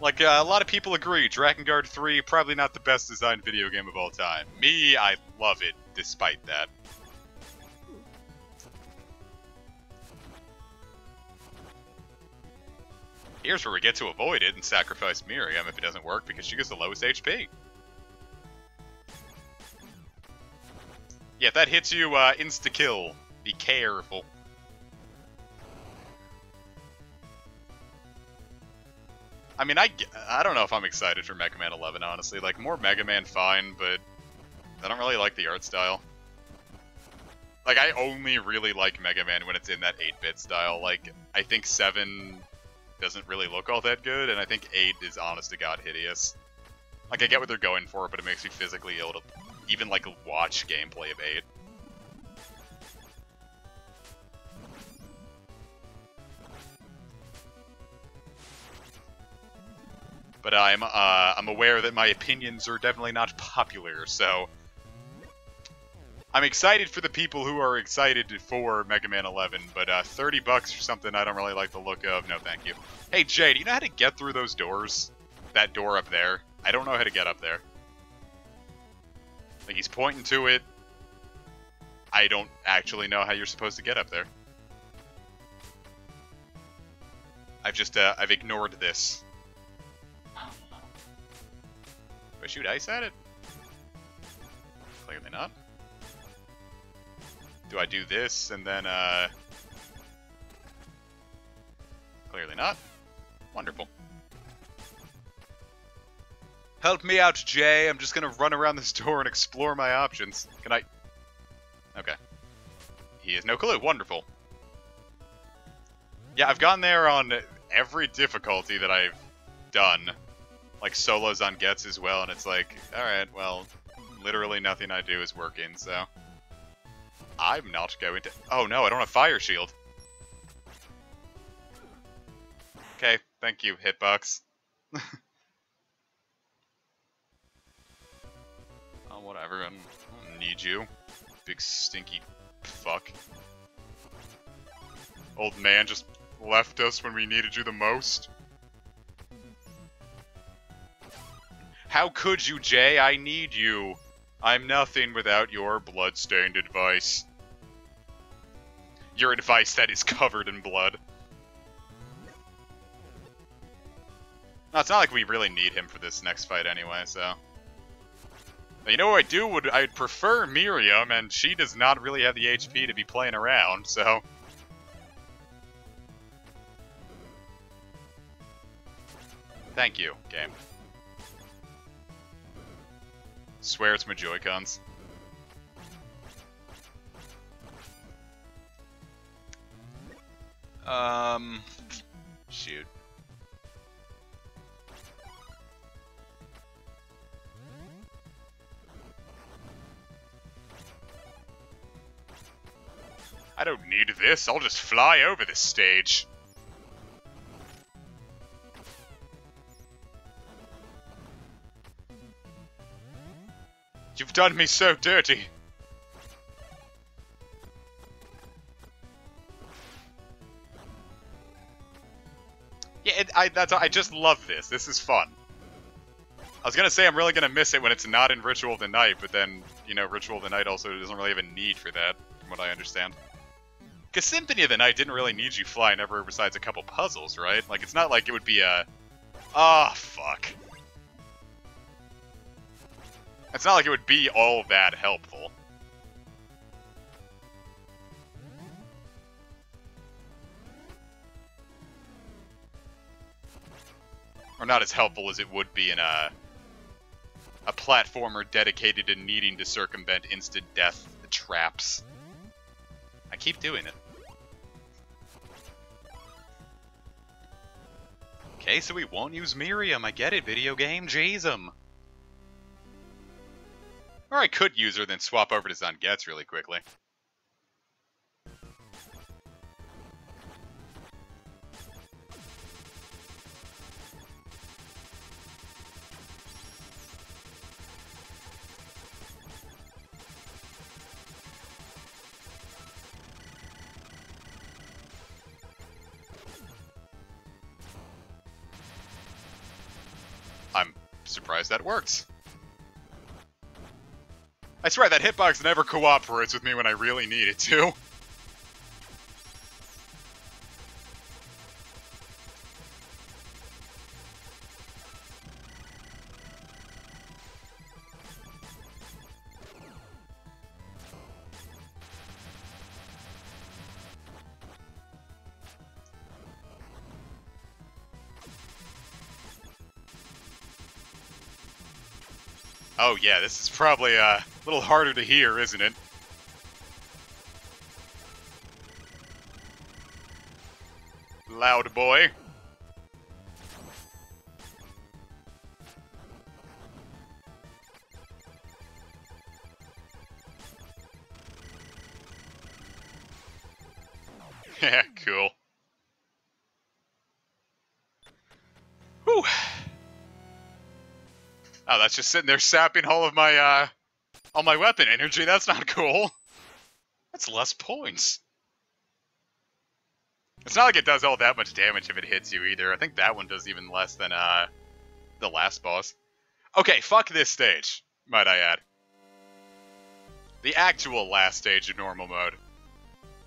Like, a lot of people agree, Drakengard 3, probably not the best designed video game of all time. Me, I love it, despite that. Here's where we get to avoid it and sacrifice Miriam if it doesn't work, because she gets the lowest HP. Yeah, if that hits you, insta-kill. Be careful. I mean, I don't know if I'm excited for Mega Man 11, honestly. Like, more Mega Man, fine, but I don't really like the art style. Like, I only really like Mega Man when it's in that 8-bit style. Like, I think 7 doesn't really look all that good, and I think 8 is honest-to-God hideous. Like, I get what they're going for, but it makes me physically ill to even, like, watch gameplay of 8. But I'm aware that my opinions are definitely not popular, so I'm excited for the people who are excited for Mega Man 11, but $30 or something I don't really like the look of. No, thank you. Hey, Jay, do you know how to get through those doors? That door up there? I don't know how to get up there. Like, he's pointing to it. I don't actually know how you're supposed to get up there. I've ignored this. Do I shoot ice at it? Clearly not. Do I do this and then, clearly not. Wonderful. Help me out, Jay. I'm just gonna run around this door and explore my options. Can I? Okay. He has no clue. Wonderful. Yeah, I've gone there on every difficulty that I've done. Like, solos on Gets as well, and it's like, alright, well, literally nothing I do is working, so I'm not going to... Oh no, I don't have Fire Shield. Okay, thank you, Hitbox. Oh, whatever, I don't need you. Big stinky fuck. Old man just left us when we needed you the most. How could you, Jay? I need you. I'm nothing without your bloodstained advice. your advice that is covered in blood. No, it's not like we really need him for this next fight anyway, so... You know what I'd prefer Miriam, and she does not really have the HP to be playing around, so... Thank you, game. Swear it's my Joy-Cons. Shoot. I don't need this, I'll just fly over this stage. You've done me so dirty. Yeah, I just love this. This is fun. I was gonna say I'm really gonna miss it when it's not in Ritual of the Night, but then, you know, Ritual of the Night also doesn't really have a need for that, from what I understand. Because Symphony of the Night didn't really need you flying ever besides a couple puzzles, right? Like, it's not like it would be a... Ah, fuck. It's not like it would be all that helpful. Or not as helpful as it would be in a platformer dedicated to needing to circumvent instant death traps. I keep doing it. Okay, so we won't use Miriam. I get it, video game. Jeez 'em. Or I could use her, then swap over to Zangetsu really quickly. I'm surprised that worked. I swear, that hitbox never cooperates with me when I really need it to. Oh yeah, this is probably a little harder to hear, isn't it? Loud boy. Yeah, cool. Whew. Oh, that's just sitting there sapping all my weapon energy. That's not cool. That's less points. It's not like it does all that much damage if it hits you either. I think that one does even less than the last boss. Okay, fuck this stage, might I add. The actual last stage in normal mode.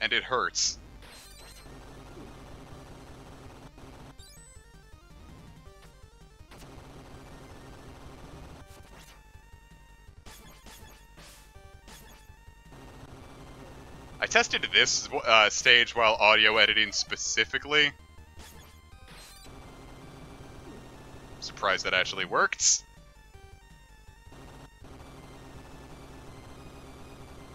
And it hurts. I tested this stage while audio editing specifically. Surprised that actually worked.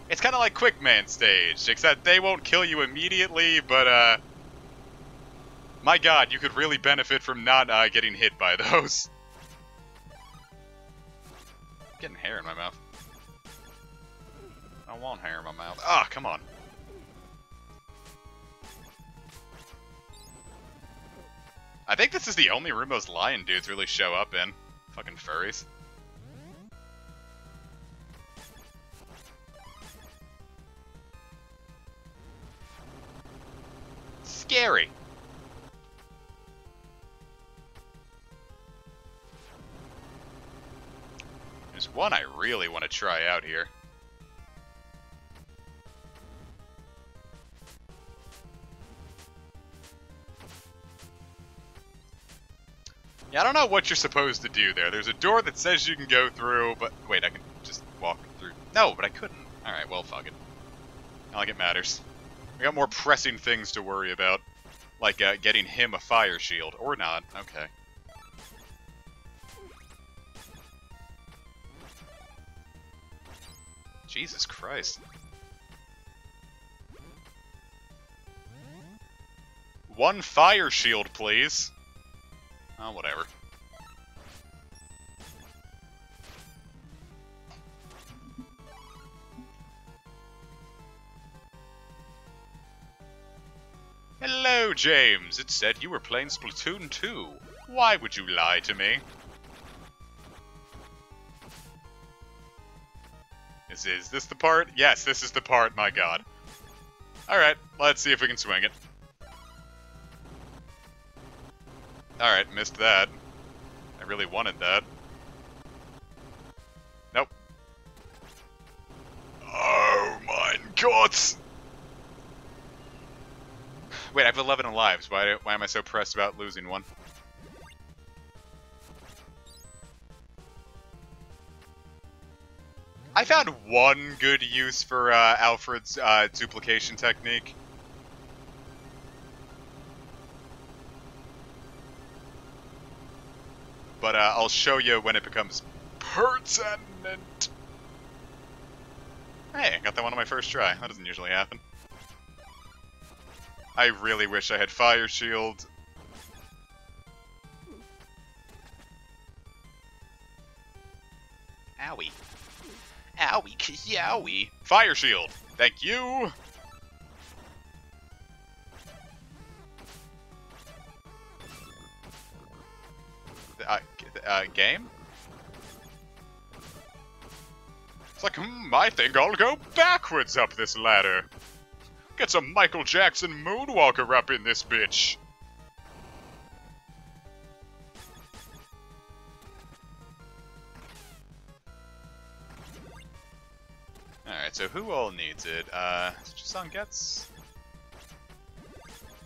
It's kind of like Quickman stage, except they won't kill you immediately, but my god, you could really benefit from not getting hit by those. I'm getting hair in my mouth. I don't want hair in my mouth. Ah, come on. I think this is the only room those lion dudes really show up in. Fucking furries. Scary. There's one I really want to try out here. Yeah, I don't know what you're supposed to do there. There's a door that says you can go through, but... Wait, I can just walk through... No, but I couldn't. Alright, well, fuck it. Not like it matters. We got more pressing things to worry about. Like, getting him a fire shield. Or not. Okay. Jesus Christ. One fire shield, please. Oh, whatever. Hello, James. It said you were playing Splatoon 2. Why would you lie to me? Is this the part? Yes, this is the part, my god. Alright, let's see if we can swing it. Alright, missed that. I really wanted that. Nope. Oh my god! Wait, I have 11 lives. Why am I so pressed about losing one? I found one good use for Alfred's duplication technique. But I'll show you when it becomes pertinent. Hey, I got that one on my first try. That doesn't usually happen. I really wish I had Fire Shield. Owie. Owie, yowie. Fire Shield! Thank you! Game? It's like, I think I'll go backwards up this ladder. Get some Michael Jackson Moonwalker up in this bitch. Alright, so who all needs it? Just gets.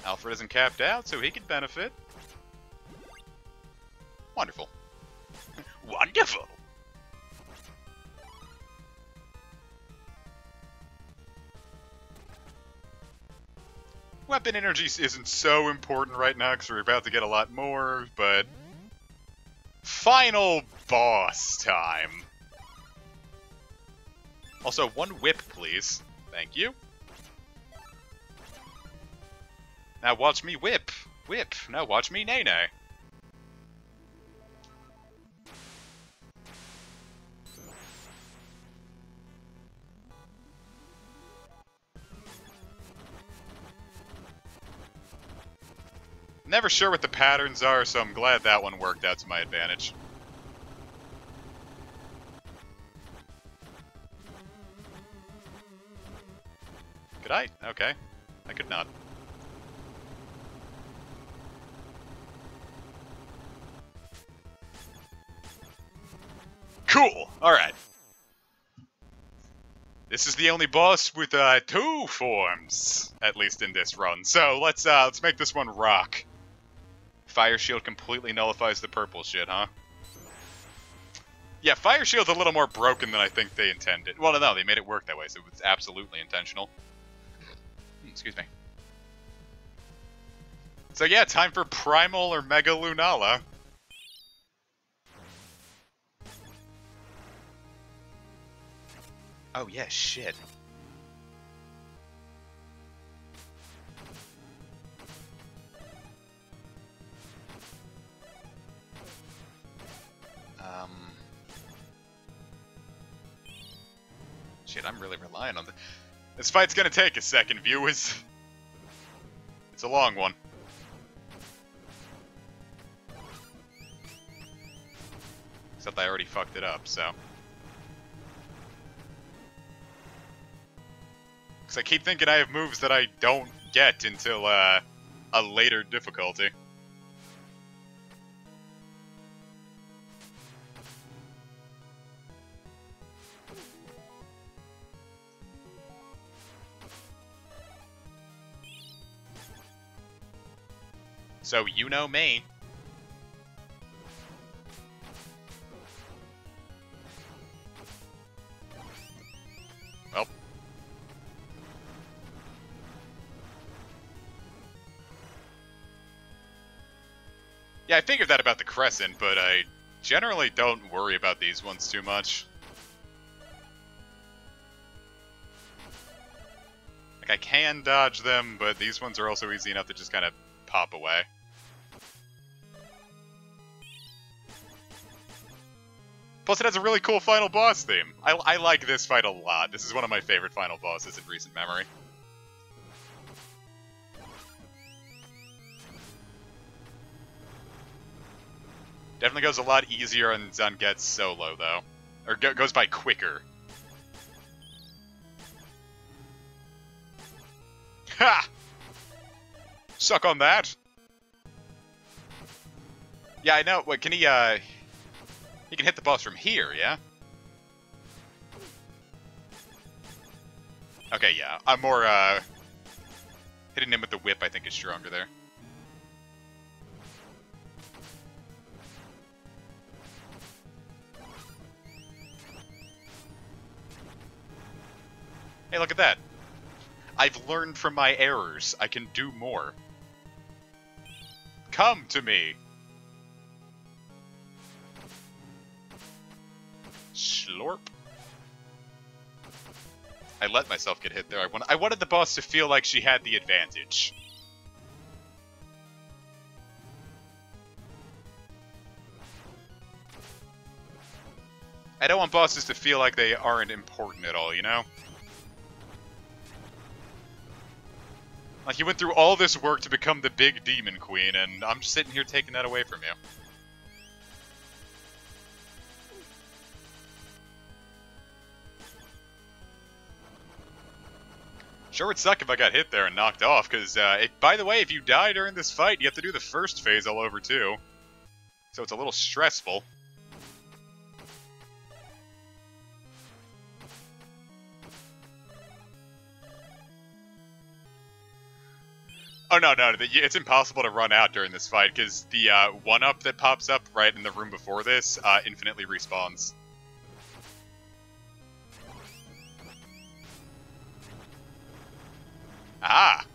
Alfred isn't capped out, so he could benefit. Wonderful. Wonderful! Weapon energy isn't so important right now because we're about to get a lot more, but... Final boss time! Also, one whip, please. Thank you. Now watch me whip. Whip. Now watch me nay-nay. Never sure what the patterns are, so I'm glad that one worked out to my advantage. Could I? Okay. I could not. Cool! Alright. This is the only boss with, 2 forms, at least in this run. So, let's make this one rock. Fire Shield completely nullifies the purple shit, huh? Yeah, Fire Shield's a little more broken than I think they intended. Well, no, they made it work that way, so it's absolutely intentional. Excuse me. So yeah, time for Primal or Mega Lunala. Oh yeah, shit. Shit, I'm really relying on this fight's gonna take a second, viewers. It's a long one. Except I already fucked it up, so. Because I keep thinking I have moves that I don't get until a later difficulty. So, you know me. Yeah, I figured that about the Crescent, but I generally don't worry about these ones too much. Like, I can dodge them, but these ones are also easy enough to just kind of pop away. Plus, it has a really cool final boss theme. I like this fight a lot. This is one of my favorite final bosses in recent memory. Definitely goes a lot easier on Zanget's solo, though. Or goes by quicker. Ha! Suck on that! Yeah, I know. What, can he, he can hit the boss from here, yeah? Okay, yeah. I'm more, hitting him with the whip, I think, is stronger there. Hey, look at that. I've learned from my errors. I can do more. Come to me. Slurp. I let myself get hit there. I wanted the boss to feel like she had the advantage. I don't want bosses to feel like they aren't important at all, you know? Like, you went through all this work to become the big demon queen, and I'm just sitting here taking that away from you. Sure would suck if I got hit there and knocked off, because, by the way, if you die during this fight, you have to do the first phase all over, too. So it's a little stressful. Oh, no, it's impossible to run out during this fight, because the, 1-up that pops up right in the room before this, infinitely respawns. Ah!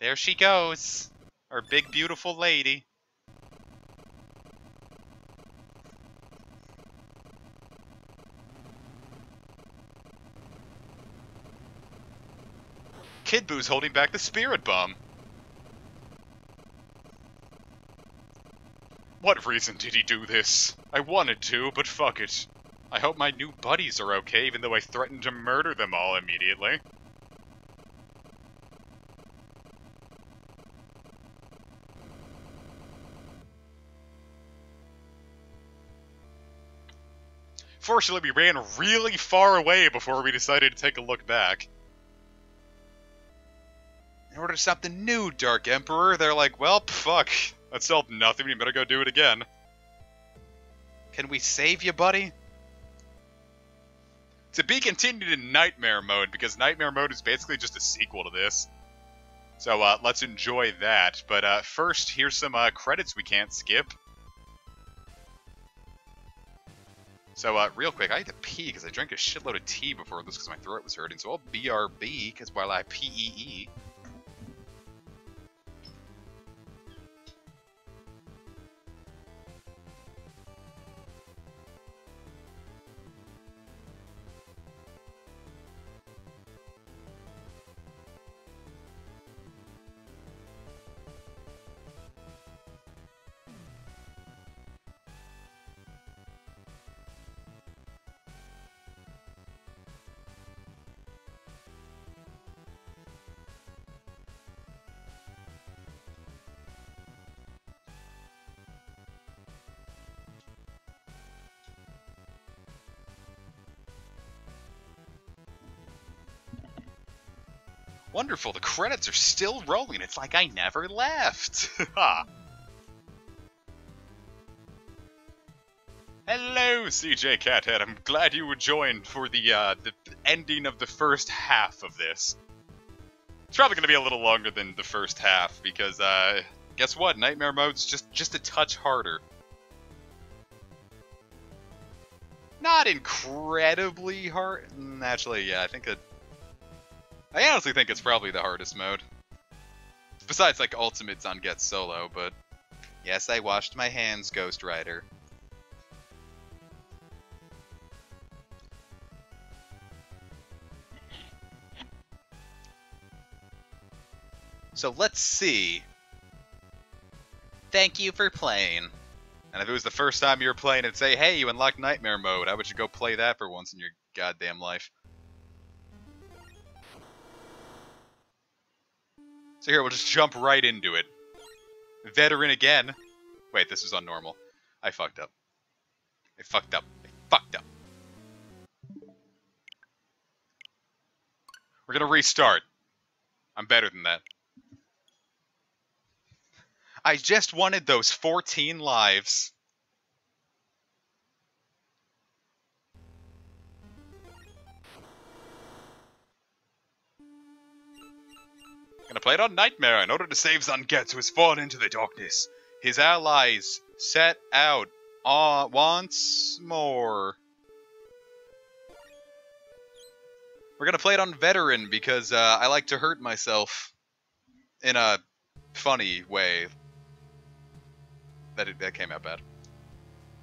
There she goes! Our big, beautiful lady. Kid Boo's holding back the spirit bomb. What reason did he do this? I wanted to, but fuck it. I hope my new buddies are okay, even though I threatened to murder them all immediately. Fortunately, we ran really far away before we decided to take a look back. In order to stop the new Dark Emperor, they're like, well, fuck. That solved nothing, we better go do it again. Can we save you, buddy? To be continued in Nightmare Mode, because Nightmare Mode is basically just a sequel to this. So, let's enjoy that. But, first, here's some, credits we can't skip. So, real quick, I had to pee, because I drank a shitload of tea before this, because my throat was hurting. So I'll BRB, because while I PEE. Wonderful, the credits are still rolling. It's like I never left. Hello, CJ Cathead. I'm glad you were joined for the ending of the first half of this. It's probably going to be a little longer than the first half, because, guess what? Nightmare Mode's just a touch harder. Not incredibly hard. Actually, yeah, I honestly think it's probably the hardest mode. Besides, like, ultimates on Get Solo, but... Yes, I washed my hands, Ghost Rider. So let's see. Thank you for playing. And if it was the first time you were playing, it'd say, hey, you unlocked Nightmare Mode. How would you go play that for once in your goddamn life? So here, we'll just jump right into it. Veteran again. Wait, this was on normal. I fucked up. I fucked up. I fucked up. We're gonna restart. I'm better than that. I just wanted those 14 lives. Gonna play it on Nightmare. In order to save Zangetsu, who has fallen into the darkness, his allies set out once more. We're gonna play it on Veteran because I like to hurt myself in a funny way. That came out bad.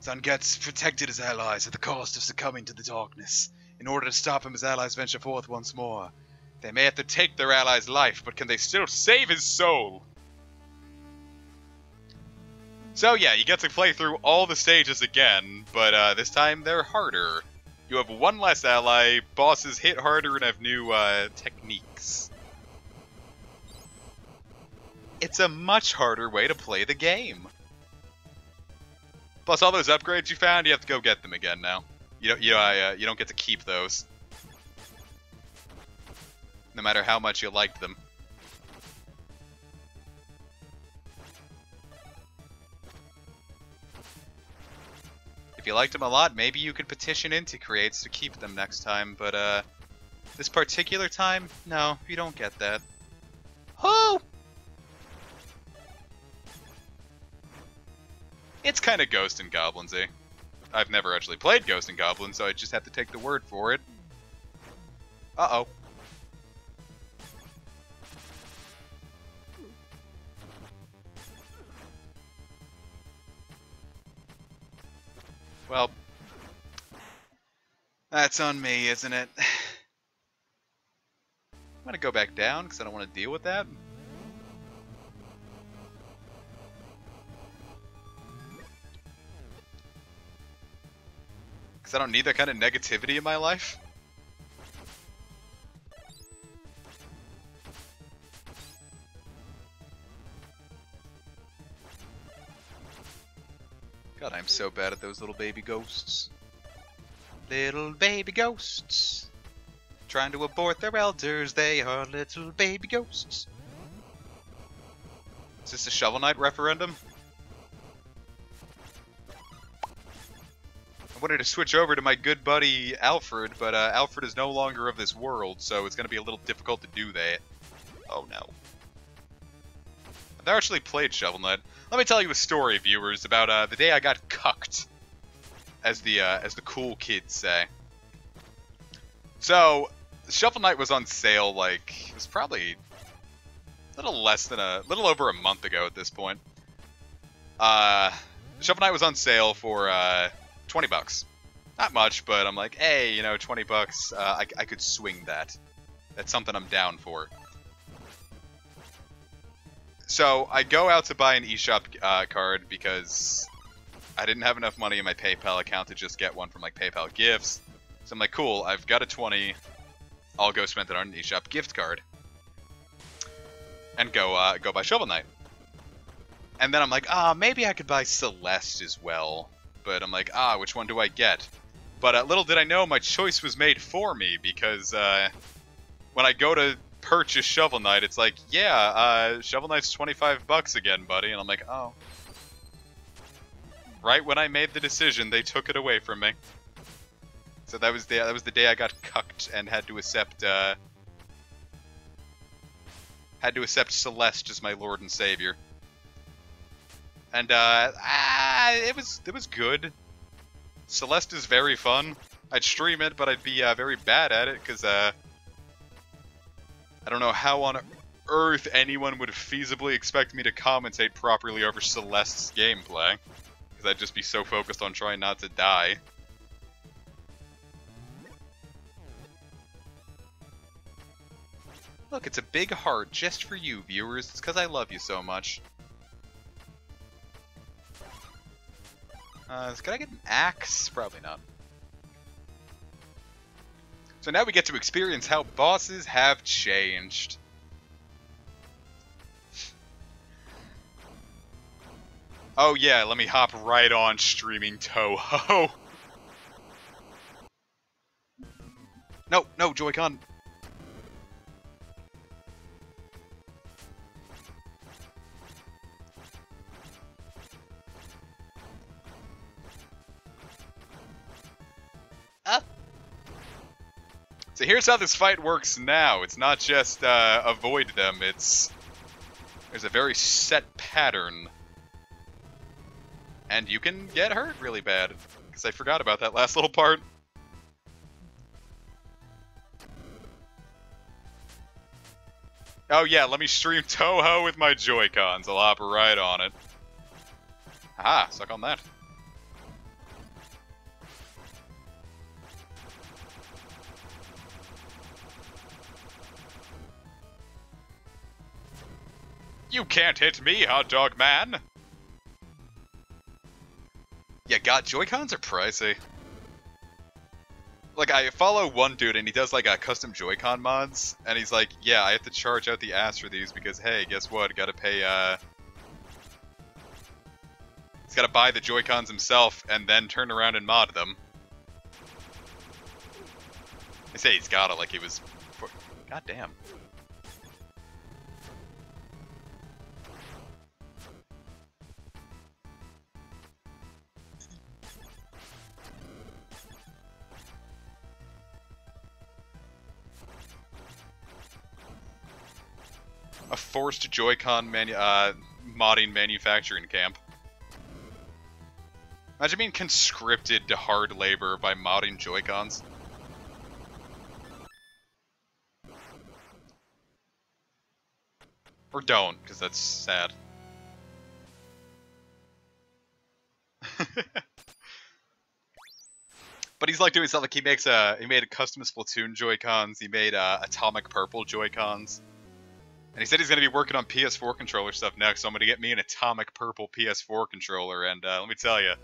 Zangetsu protected his allies at the cost of succumbing to the darkness. In order to stop him, his allies venture forth once more. They may have to take their ally's life, but can they still save his soul? So yeah, you get to play through all the stages again, but this time they're harder. You have one less ally, bosses hit harder, and have new techniques. It's a much harder way to play the game. Plus, all those upgrades you found, you have to go get them again now. You don't get to keep those. No matter how much you liked them. If you liked them a lot, maybe you could petition into creates to keep them next time, but this particular time, no, you don't get that. Oh! It's kind of Ghost and Goblins-y. I've never actually played Ghost and Goblins, so I just have to take the word for it. Uh-oh. Well, that's on me, isn't it? I'm gonna go back down, because I don't want to deal with that. I don't need that kind of negativity in my life. God, I'm so bad at those little baby ghosts. Little baby ghosts. Trying to abort their elders, they are little baby ghosts. Is this a Shovel Knight referendum? I wanted to switch over to my good buddy Alfred, but Alfred is no longer of this world, so it's going to be a little difficult to do that. Oh no. I've never actually played Shovel Knight. Let me tell you a story, viewers, about the day I got cucked, as the cool kids say. So, Shovel Knight was on sale, like, it was probably a little over a month ago at this point. Shovel Knight was on sale for 20 bucks. Not much, but I'm like, hey, 20 bucks, I could swing that. That's something I'm down for. So, I go out to buy an eShop card because I didn't have enough money in my PayPal account to just get one from, like, PayPal Gifts. So I'm like, cool, I've got a 20, I'll go spend it on an eShop gift card. And go buy Shovel Knight. And then I'm like, maybe I could buy Celeste as well. But I'm like, which one do I get? But little did I know, my choice was made for me, because when I go to purchase Shovel Knight, it's like, yeah, Shovel Knight's 25 bucks again, buddy. And I'm like, oh. Right when I made the decision, they took it away from me. So that was the day I got cucked and had to accept Celeste as my Lord and Savior. And it was good. Celeste is very fun. I'd stream it, but I'd be very bad at it because I don't know how on earth anyone would feasibly expect me to commentate properly over Celeste's gameplay. Because I'd just be so focused on trying not to die. Look, it's a big heart just for you, viewers. It's because I love you so much. Can I get an axe? Probably not. So now we get to experience how bosses have changed. Oh yeah, let me hop right on streaming Toho. No, no, Joy-Con. Up. So here's how this fight works now. It's not just avoid them, there's a very set pattern. And you can get hurt really bad, because I forgot about that last little part. Oh yeah, let me stream Toho with my Joy-Cons. I'll hop right on it. Aha, suck on that. You can't hit me, hot dog man! Yeah, God, Joy-Cons are pricey. Like, I follow one dude, and he does, like, custom Joy-Con mods, and he's like, yeah, I have to charge out the ass for these, because, hey, guess what, gotta pay, he's gotta buy the Joy-Cons himself, and then turn around and mod them. They say he's gotta, like he was... God damn. A forced Joy-Con modding manufacturing camp. Imagine being conscripted to hard labor by modding Joy-Cons. Or don't, because that's sad. But he's like doing stuff like he made custom Splatoon Joy-Cons, he made Atomic Purple Joy-Cons. And he said he's going to be working on PS4 controller stuff next, so I'm going to get me an Atomic Purple PS4 controller, and let me tell you,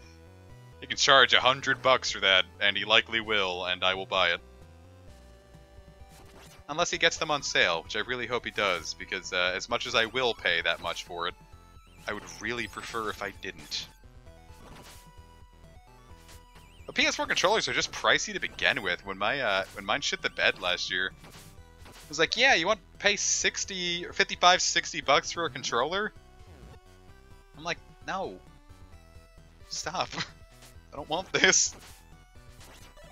he can charge $100 for that, and he likely will, and I will buy it. Unless he gets them on sale, which I really hope he does, because as much as I will pay that much for it, I would really prefer if I didn't. But PS4 controllers are just pricey to begin with. When mine shit the bed last year, it was like, yeah, you want to pay 60 or 55, 60 bucks for a controller? I'm like, no. Stop. I don't want this.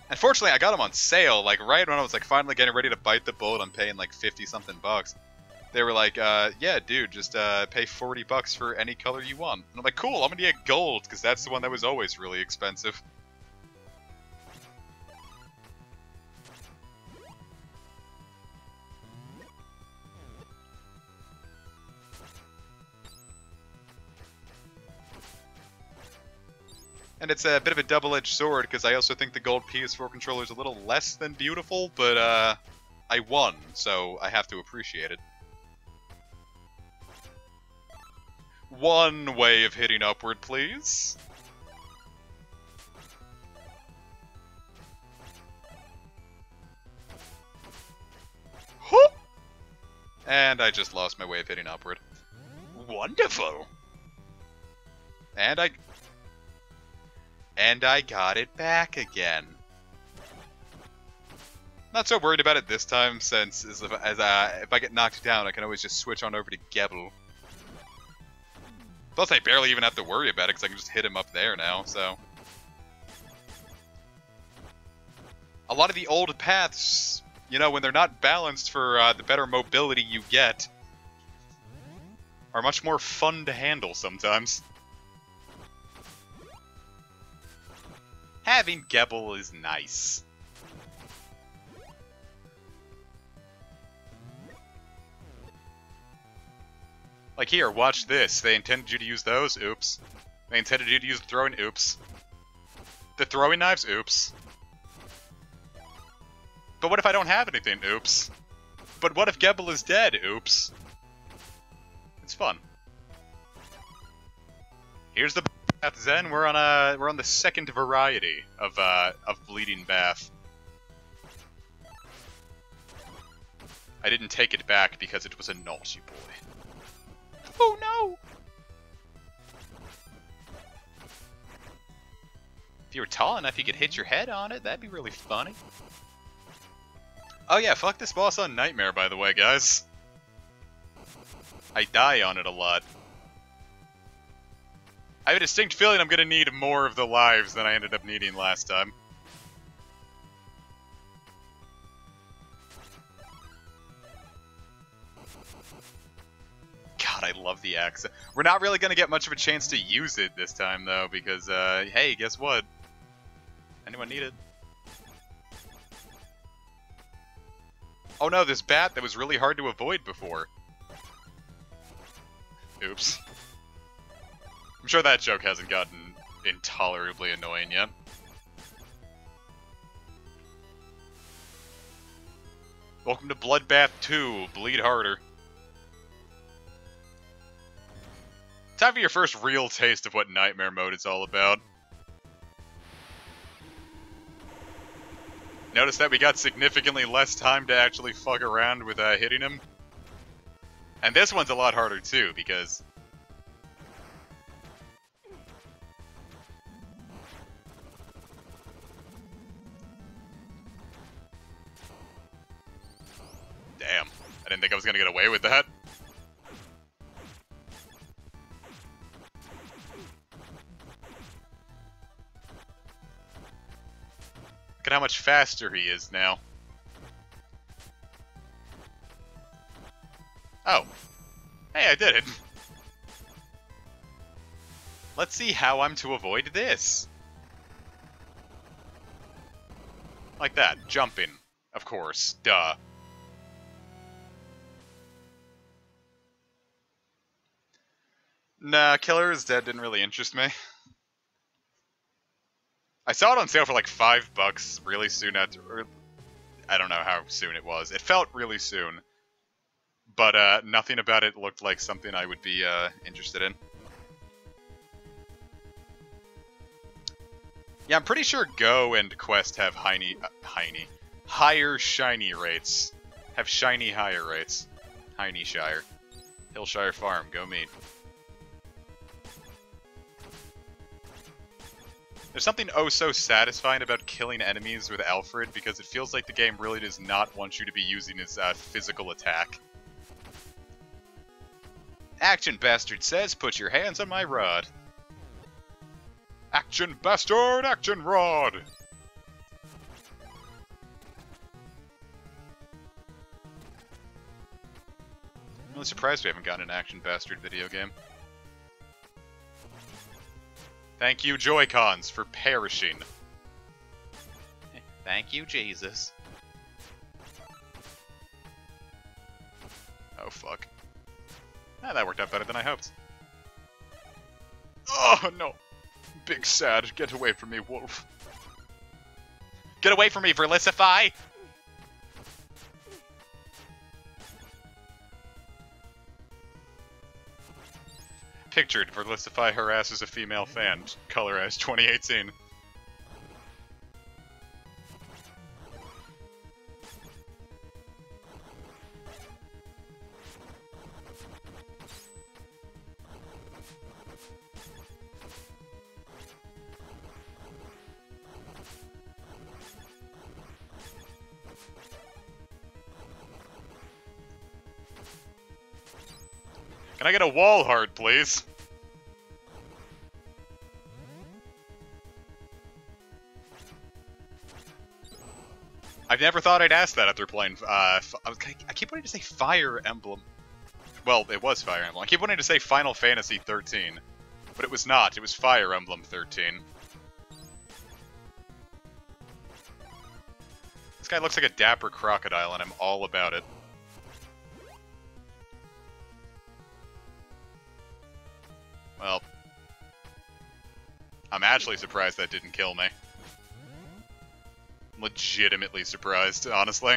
Unfortunately, I got them on sale, like right when I was like finally getting ready to bite the bullet on paying like 50-something bucks. They were like, yeah, dude, just pay 40 bucks for any color you want. And I'm like, cool, I'm gonna get gold, because that's the one that was always really expensive. And it's a bit of a double-edged sword, because I also think the gold PS4 controller is a little less than beautiful, but I won, so I have to appreciate it. One way of hitting upward, please. Whoop! And I just lost my way of hitting upward. Wonderful! And I got it back again. Not so worried about it this time, since if I get knocked down, I can always just switch on over to Gebel. Plus, I barely even have to worry about it, because I can just hit him up there now, so... A lot of the old paths, you know, when they're not balanced for the better mobility you get, are much more fun to handle sometimes. Having Gebel is nice. Like here, watch this. They intended you to use those? Oops. They intended you to use the throwing? Oops. The throwing knives? Oops. But what if I don't have anything? Oops. But what if Gebel is dead? Oops. It's fun. Here's the Bath Zen. We're on the second variety of bleeding bath. I didn't take it back because it was a naughty boy. Oh no! If you were tall enough, you could hit your head on it. That'd be really funny. Oh yeah, fuck this boss on Nightmare, by the way, guys. I die on it a lot. I have a distinct feeling I'm gonna need more of the lives than I ended up needing last time. God, I love the axe. We're not really gonna get much of a chance to use it this time, though, because, hey, guess what? Anyone need it? Oh no, this bat that was really hard to avoid before. Oops. I'm sure that joke hasn't gotten intolerably annoying yet. Welcome to Bloodbath 2, Bleed Harder. Time for your first real taste of what Nightmare Mode is all about. Notice that we got significantly less time to actually fuck around with hitting him. And this one's a lot harder too, because... Damn, I didn't think I was gonna get away with that. Look at how much faster he is now. Oh. Hey, I did it. Let's see how I'm to avoid this. Like that. Jumping. Of course. Duh. Nah, Killer is Dead didn't really interest me. I saw it on sale for like $5 really soon after, or I don't know how soon it was. It felt really soon, but nothing about it looked like something I would be interested in. Yeah, I'm pretty sure Go and Quest have higher shiny rates. Have shiny higher rates. Shire. Hillshire Farm, go meet. There's something oh so satisfying about killing enemies with Alfred, because it feels like the game really does not want you to be using his physical attack. Action Bastard says, put your hands on my rod. Action Bastard, Action Rod! I'm really surprised we haven't gotten an Action Bastard video game. Thank you, Joy-Cons, for perishing. Thank you, Jesus. Oh, fuck. Ah, that worked out better than I hoped. Oh, no. Big sad. Get away from me, wolf. Get away from me, Verlicify! Pictured, Verlicify harasses a female fan. Color as 2018. Can I get a wall heart, please? I've never thought I'd ask that after playing, I keep wanting to say Fire Emblem. Well, it was Fire Emblem. I keep wanting to say Final Fantasy 13, but it was not. It was Fire Emblem 13. This guy looks like a dapper crocodile, and I'm all about it. I'm actually surprised that didn't kill me. Legitimately surprised, honestly.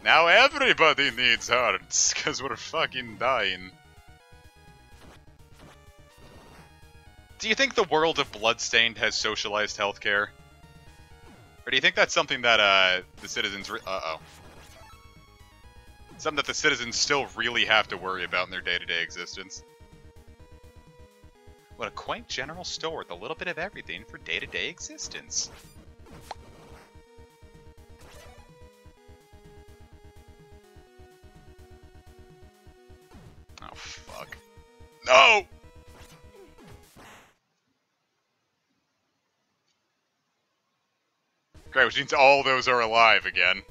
Now everybody needs hearts, because we're fucking dying. Do you think the world of Bloodstained has socialized healthcare? Or do you think that's something that, the citizens... Something that the citizens still really have to worry about in their day-to-day existence? What a quaint general store with a little bit of everything for day-to-day existence. Oh, fuck. No! Great, which means all those are alive again.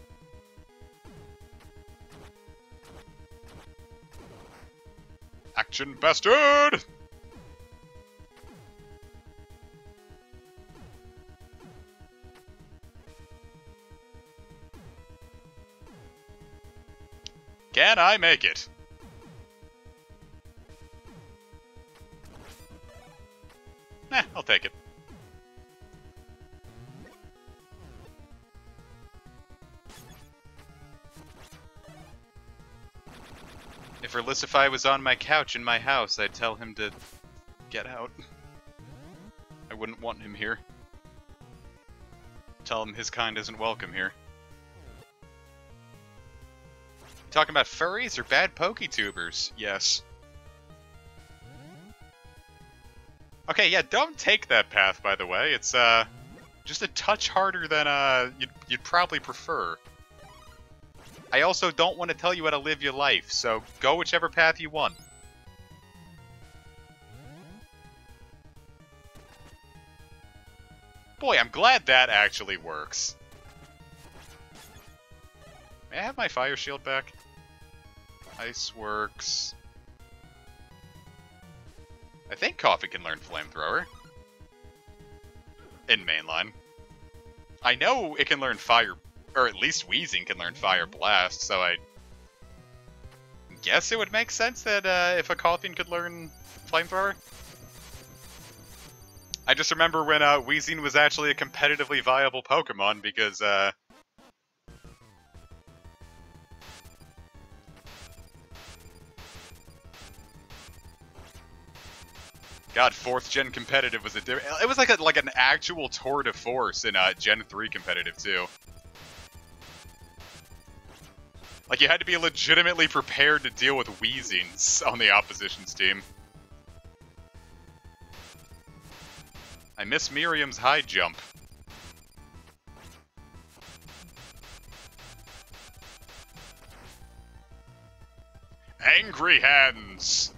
Action bastard! Can I make it? I'll take it. If Erlisify was on my couch in my house, I'd tell him to get out. I wouldn't want him here. Tell him his kind isn't welcome here. Talking about furries or bad PokeTubers? Yes. Okay, yeah, don't take that path, by the way. It's, just a touch harder than, you'd probably prefer. I also don't want to tell you how to live your life, so go whichever path you want. Boy, I'm glad that actually works. May I have my fire shield back? Ice works. I think Coffee can learn Flamethrower. In mainline. I know it can learn Fire... Or at least Wheezing can learn Fire Blast, so I guess it would make sense that if a Coffin could learn Flamethrower. I just remember when Wheezing was actually a competitively viable Pokemon because God, 4th Gen competitive was it was like an actual tour de force in Gen 3 competitive too. Like, you had to be legitimately prepared to deal with Wheezings on the opposition's team. I miss Miriam's high jump. Angry Hands!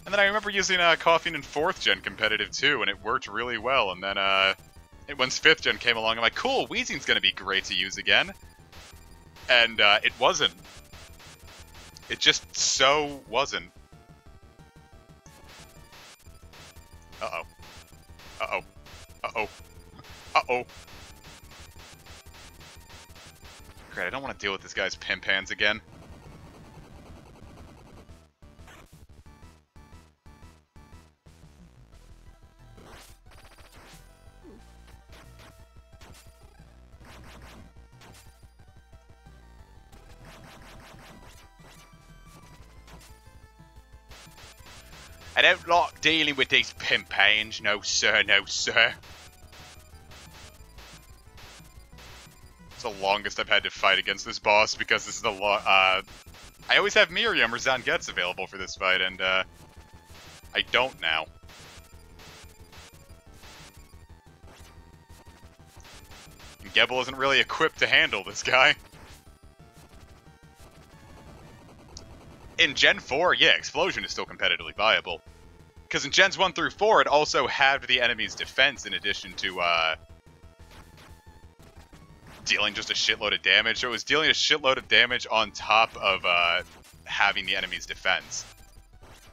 And then I remember using Coughing in 4th Gen competitive too, and it worked really well. And then once 5th Gen came along, I'm like, cool, Wheezing's gonna be great to use again. And it wasn't. It just so wasn't. Uh-oh. Uh-oh. Uh-oh. Uh-oh. Great, I don't want to deal with this guy's pimp hands again. I don't like dealing with these pimp hands, no sir, no sir. It's the longest I've had to fight against this boss because this is the I always have Miriam or Zangetsu available for this fight, and I don't now. And Gebel isn't really equipped to handle this guy. In Gen 4, yeah, Explosion is still competitively viable. Because in Gens 1 through 4, it also halved the enemy's defense in addition to, dealing just a shitload of damage. So it was dealing a shitload of damage on top of, having the enemy's defense.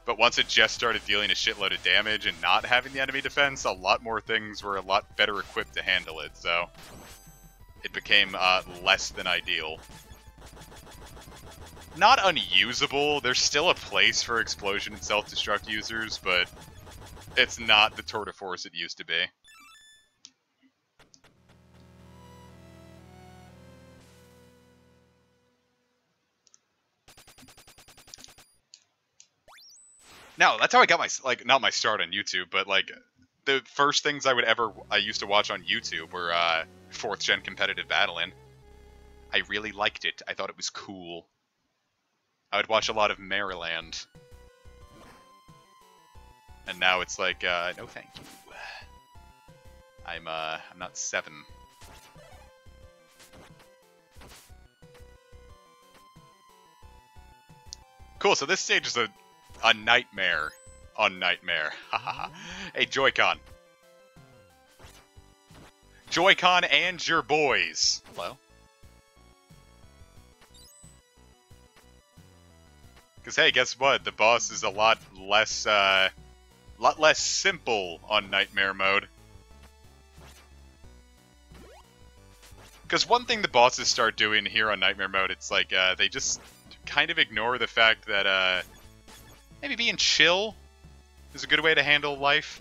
But once it just started dealing a shitload of damage and not having the enemy defense, a lot more things were a lot better equipped to handle it, so it became less than ideal. Not unusable, there's still a place for explosion and self-destruct users, but it's not the tour de force it used to be. No, that's how I got my, like, not my start on YouTube, but, like, the first things I used to watch on YouTube were, 4th gen competitive battling. I really liked it. I thought it was cool. I would watch a lot of Maryland. And now it's like, no thank you. I'm not 7. Cool, so this stage is a nightmare on Nightmare. Hey, Joy-Con. Joy-Con and your boys. Hello? Because, hey, guess what? The boss is a lot less simple on Nightmare mode. Because one thing the bosses start doing here on Nightmare mode, it's like, they just kind of ignore the fact that, maybe being chill is a good way to handle life.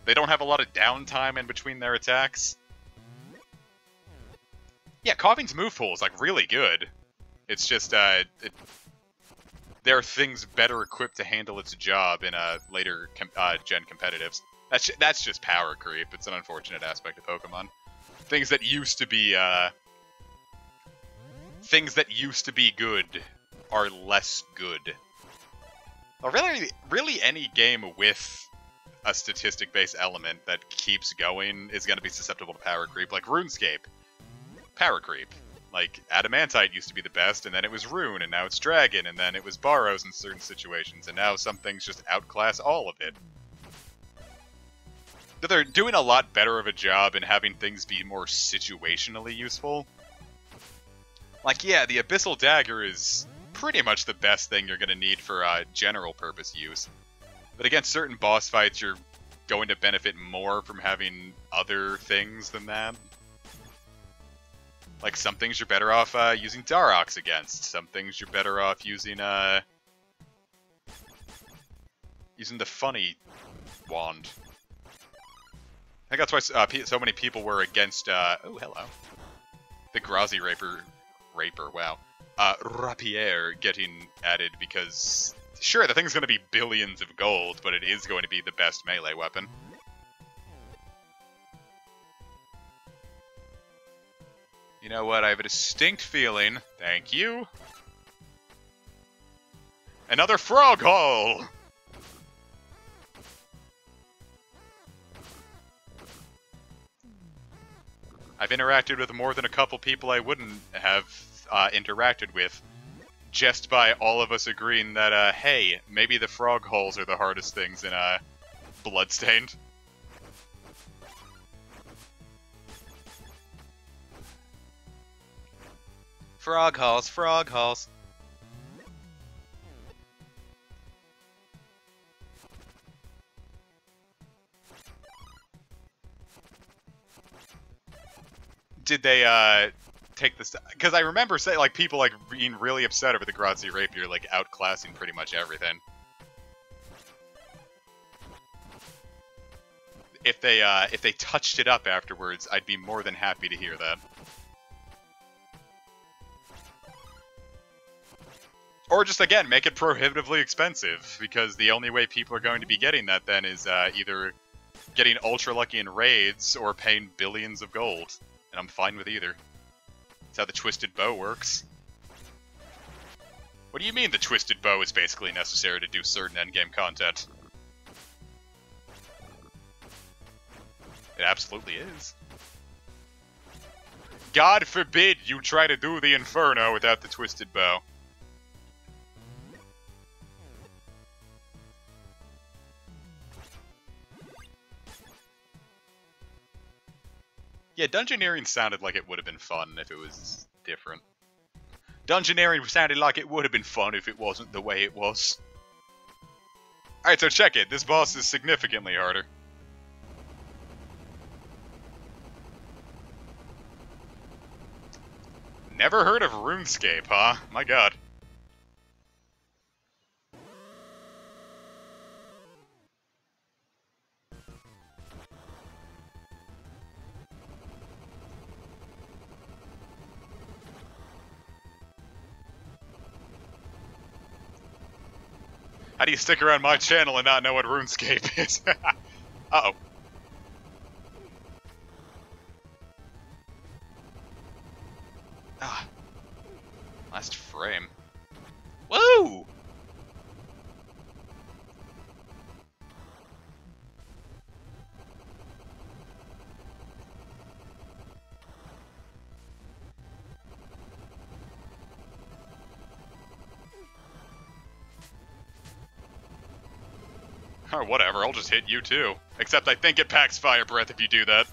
They don't have a lot of downtime in between their attacks. Yeah, Coughing's move pool is, like, really good. It's just, there are things better equipped to handle its job in later gen competitives. That's just power creep. It's an unfortunate aspect of Pokemon. Things that used to be good are less good. Well, really any game with a statistic-based element that keeps going is going to be susceptible to power creep. Like RuneScape, power creep. Like, Adamantite used to be the best, and then it was Rune, and now it's Dragon, and then it was Boros in certain situations, and now some things just outclass all of it. So they're doing a lot better of a job in having things be more situationally useful. Like, yeah, the Abyssal Dagger is pretty much the best thing you're going to need for general purpose use. But against certain boss fights, you're going to benefit more from having other things than that. Like, some things you're better off using Darox against. Some things you're better off using the funny wand. I think that's why so many people were against, oh, hello. The Grazi Rapier, wow. Rapier getting added because, sure, the thing's going to be billions of gold, but it is going to be the best melee weapon. You know what? I have a distinct feeling. Thank you. Another frog hole! I've interacted with more than a couple people I wouldn't have interacted with, just by all of us agreeing that, hey, maybe the frog holes are the hardest things in Bloodstained. Frog holes, frog holes. Did they, take this? Because I remember saying, like, people, like, being really upset over the Grazi Rapier, like, outclassing pretty much everything. If they touched it up afterwards, I'd be more than happy to hear that. Or just, again, make it prohibitively expensive, because the only way people are going to be getting that then is either getting ultra lucky in raids or paying billions of gold. And I'm fine with either. That's how the Twisted Bow works. What do you mean the Twisted Bow is basically necessary to do certain endgame content? It absolutely is. God forbid you try to do the Inferno without the Twisted Bow. Yeah, Dungeoneering sounded like it would have been fun if it was different. Dungeoneering sounded like it would have been fun if it wasn't the way it was. Alright, so check it. This boss is significantly harder. Never heard of RuneScape, huh? My god. How do you stick around my channel and not know what RuneScape is? Uh-oh. Ah. Last frame. Woo! Or whatever, I'll just hit you too. Except I think it packs fire breath if you do that.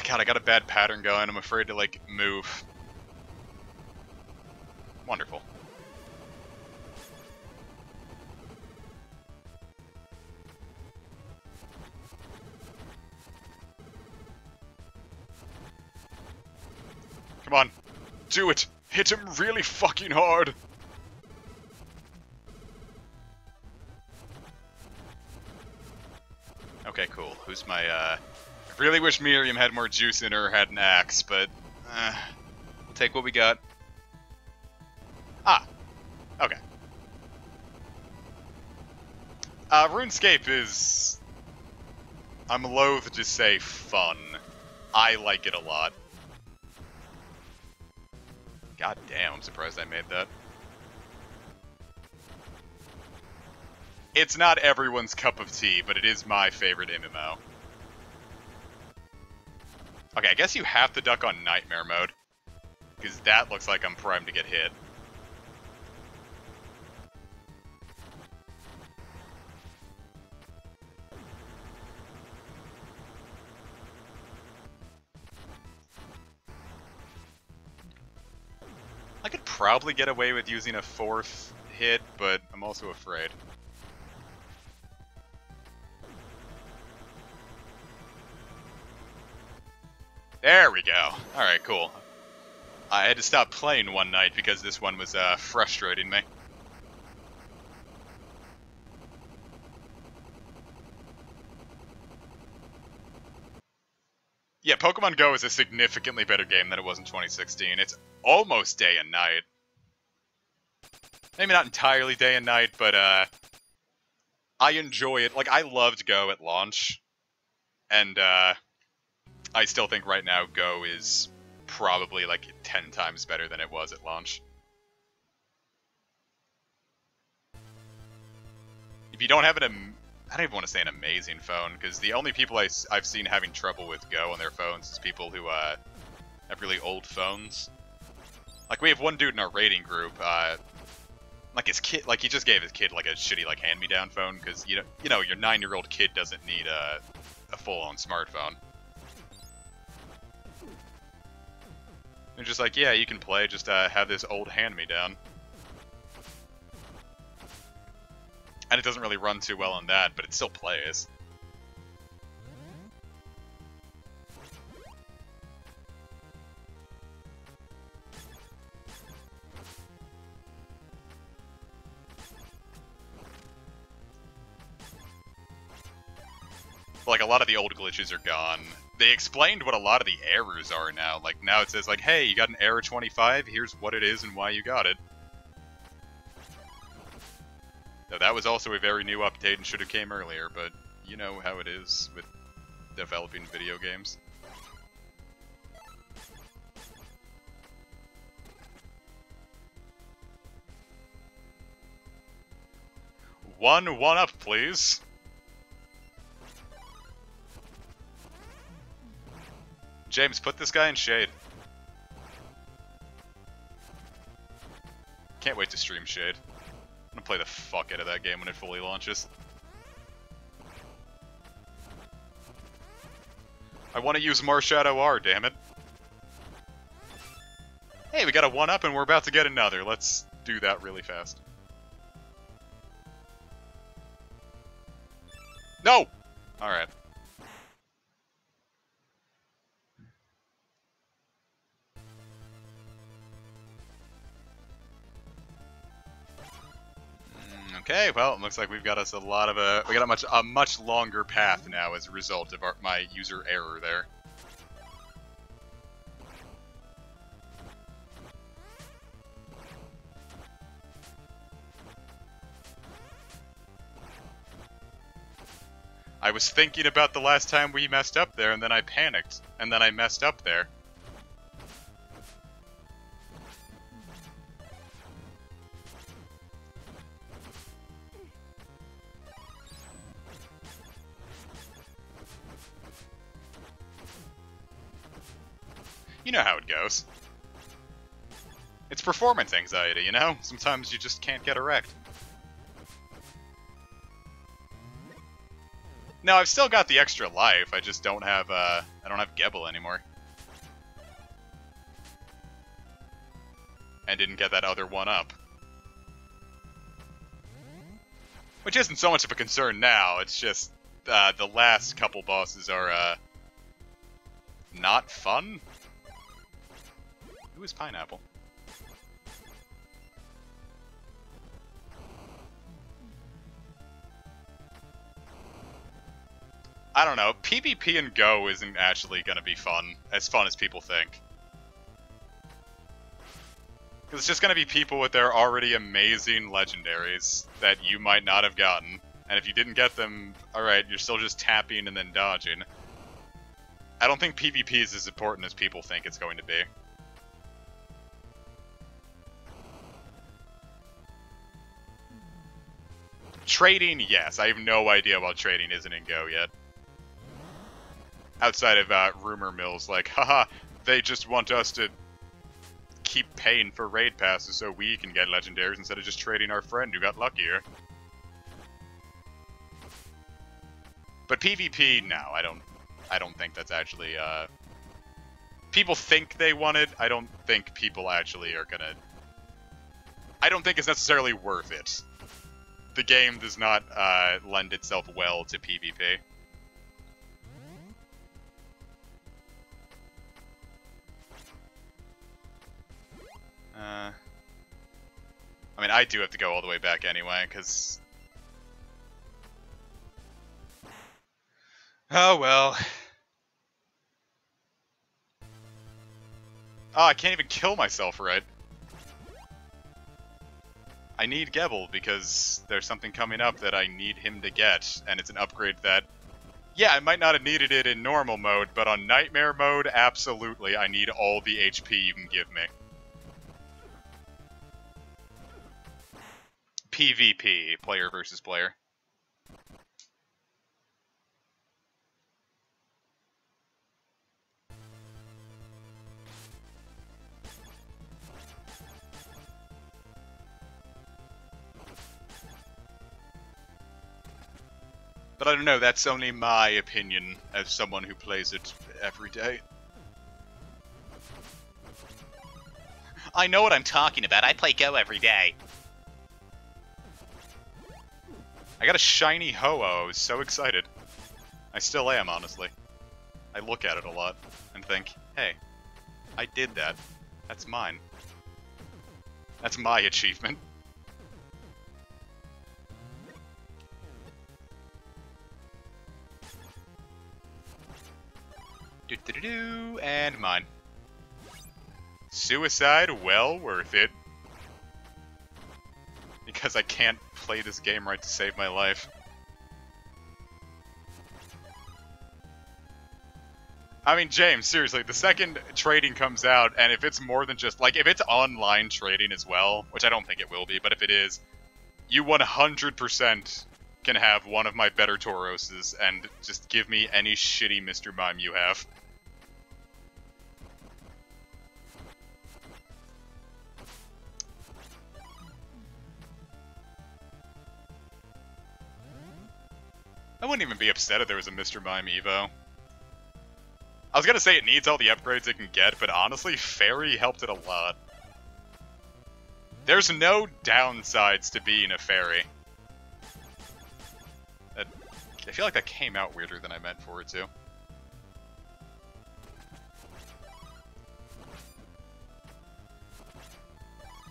God, I got a bad pattern going. I'm afraid to, like, move. Wonderful. Come on. Do it! Hit him really fucking hard! Okay, cool. Who's my, I really wish Miriam had more juice in her or had an axe, but, we'll take what we got. Ah! Okay. RuneScape is... I'm loath to say fun. I like it a lot. God damn, I'm surprised I made that. It's not everyone's cup of tea, but it is my favorite MMO. Okay, I guess you have to duck on Nightmare mode. Because that looks like I'm primed to get hit. I could probably get away with using a fourth hit, but I'm also afraid. There we go. Alright, cool. I had to stop playing one night because this one was frustrating me. Yeah, Pokemon Go is a significantly better game than it was in 2016. It's almost day and night. Maybe not entirely day and night, but I enjoy it. Like, I loved Go at launch. And I still think right now Go is probably like 10 times better than it was at launch. If you don't have an I don't even want to say an amazing phone, because the only people I've seen having trouble with Go on their phones is people who have really old phones. Like, we have one dude in our rating group, like his kid, like he just gave his kid like a shitty like hand-me-down phone, because you know your 9-year-old kid doesn't need a full-on smartphone. They're just like, yeah, you can play, just have this old hand-me-down. And it doesn't really run too well on that, but it still plays. Like, a lot of the old glitches are gone. They explained what a lot of the errors are now. Like, now it says, like, hey, you got an error 25, here's what it is and why you got it. Now, that was also a very new update and should have came earlier, but you know how it is with developing video games. One up, please. James, put this guy in shade. wait to stream Shade. I'm gonna play the fuck out of that game when it fully launches. I want to use Marshadow R, damn it. Hey, we got a 1-up and we're about to get another. Let's do that really fast. No! Alright. Okay, well, it looks like we've got us a lot of we got a much longer path now as a result of my user error there. I was thinking about the last time we messed up there, and then I panicked, and then I messed up there. You know how it goes. It's performance anxiety, you know? Sometimes you just can't get erect. No, I've still got the extra life, I just don't have, I don't have Gebel anymore. And didn't get that other 1-up. Which isn't so much of a concern now, it's just, the last couple bosses are, not fun? Who is Pineapple? I don't know, PvP and Go isn't actually gonna be fun as people think. Because it's just gonna be people with their already amazing legendaries that you might not have gotten. And if you didn't get them, alright, you're still just tapping and then dodging. I don't think PvP is as important as people think it's going to be. Trading, yes. I have no idea why trading isn't in Go yet. Outside of rumor mills like, haha, they just want us to keep paying for raid passes so we can get legendaries instead of just trading our friend who got luckier. But PvP, no, I don't think that's actually, people think they want it, I don't think people actually are gonna... I don't think it's necessarily worth it. The game does not lend itself well to PvP. I mean, I do have to go all the way back anyway, because... Oh, well. Oh, I can't even kill myself right. I need Gebel, because there's something coming up that I need him to get, and it's an upgrade that... Yeah, I might not have needed it in normal mode, but on Nightmare mode, absolutely, I need all the HP you can give me. PvP, player versus player. But I don't know, that's only my opinion as someone who plays it every day. I know what I'm talking about, I play Go every day. I got a shiny Ho-Oh, I was so excited. I still am, honestly. I look at it a lot and think, hey, I did that. That's mine. That's my achievement. Do-do-do-do, and mine. Suicide, well worth it. Because I can't play this game right to save my life. I mean, James, seriously, the second trading comes out, and if it's more than just, like, if it's online trading as well, which I don't think it will be, but if it is, you 100% can have one of my better Tauroses, and just give me any shitty Mr. Mime you have. I wouldn't even be upset if there was a Mr. Mime Evo. I was gonna say it needs all the upgrades it can get, but honestly, Fairy helped it a lot. There's no downsides to being a Fairy. I feel like that came out weirder than I meant for it to.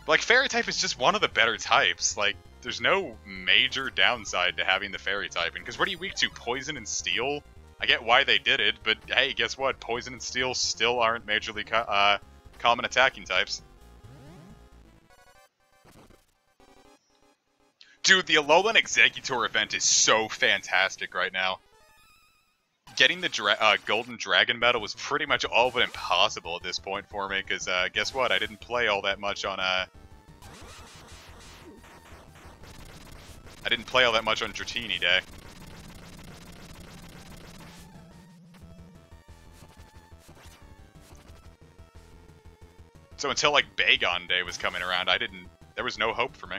Like, Fairy type is just one of the better types. Like, there's no major downside to having the Fairy typing. Because what are you weak to? Poison and Steel? I get why they did it, but hey, guess what? Poison and Steel still aren't majorly common attacking types. Dude, the Alolan Executor event is so fantastic right now. Getting the Golden Dragon Medal was pretty much all but impossible at this point for me, because guess what? I didn't play all that much on I didn't play all that much on Dratini Day. So until like Bagon Day was coming around, there was no hope for me.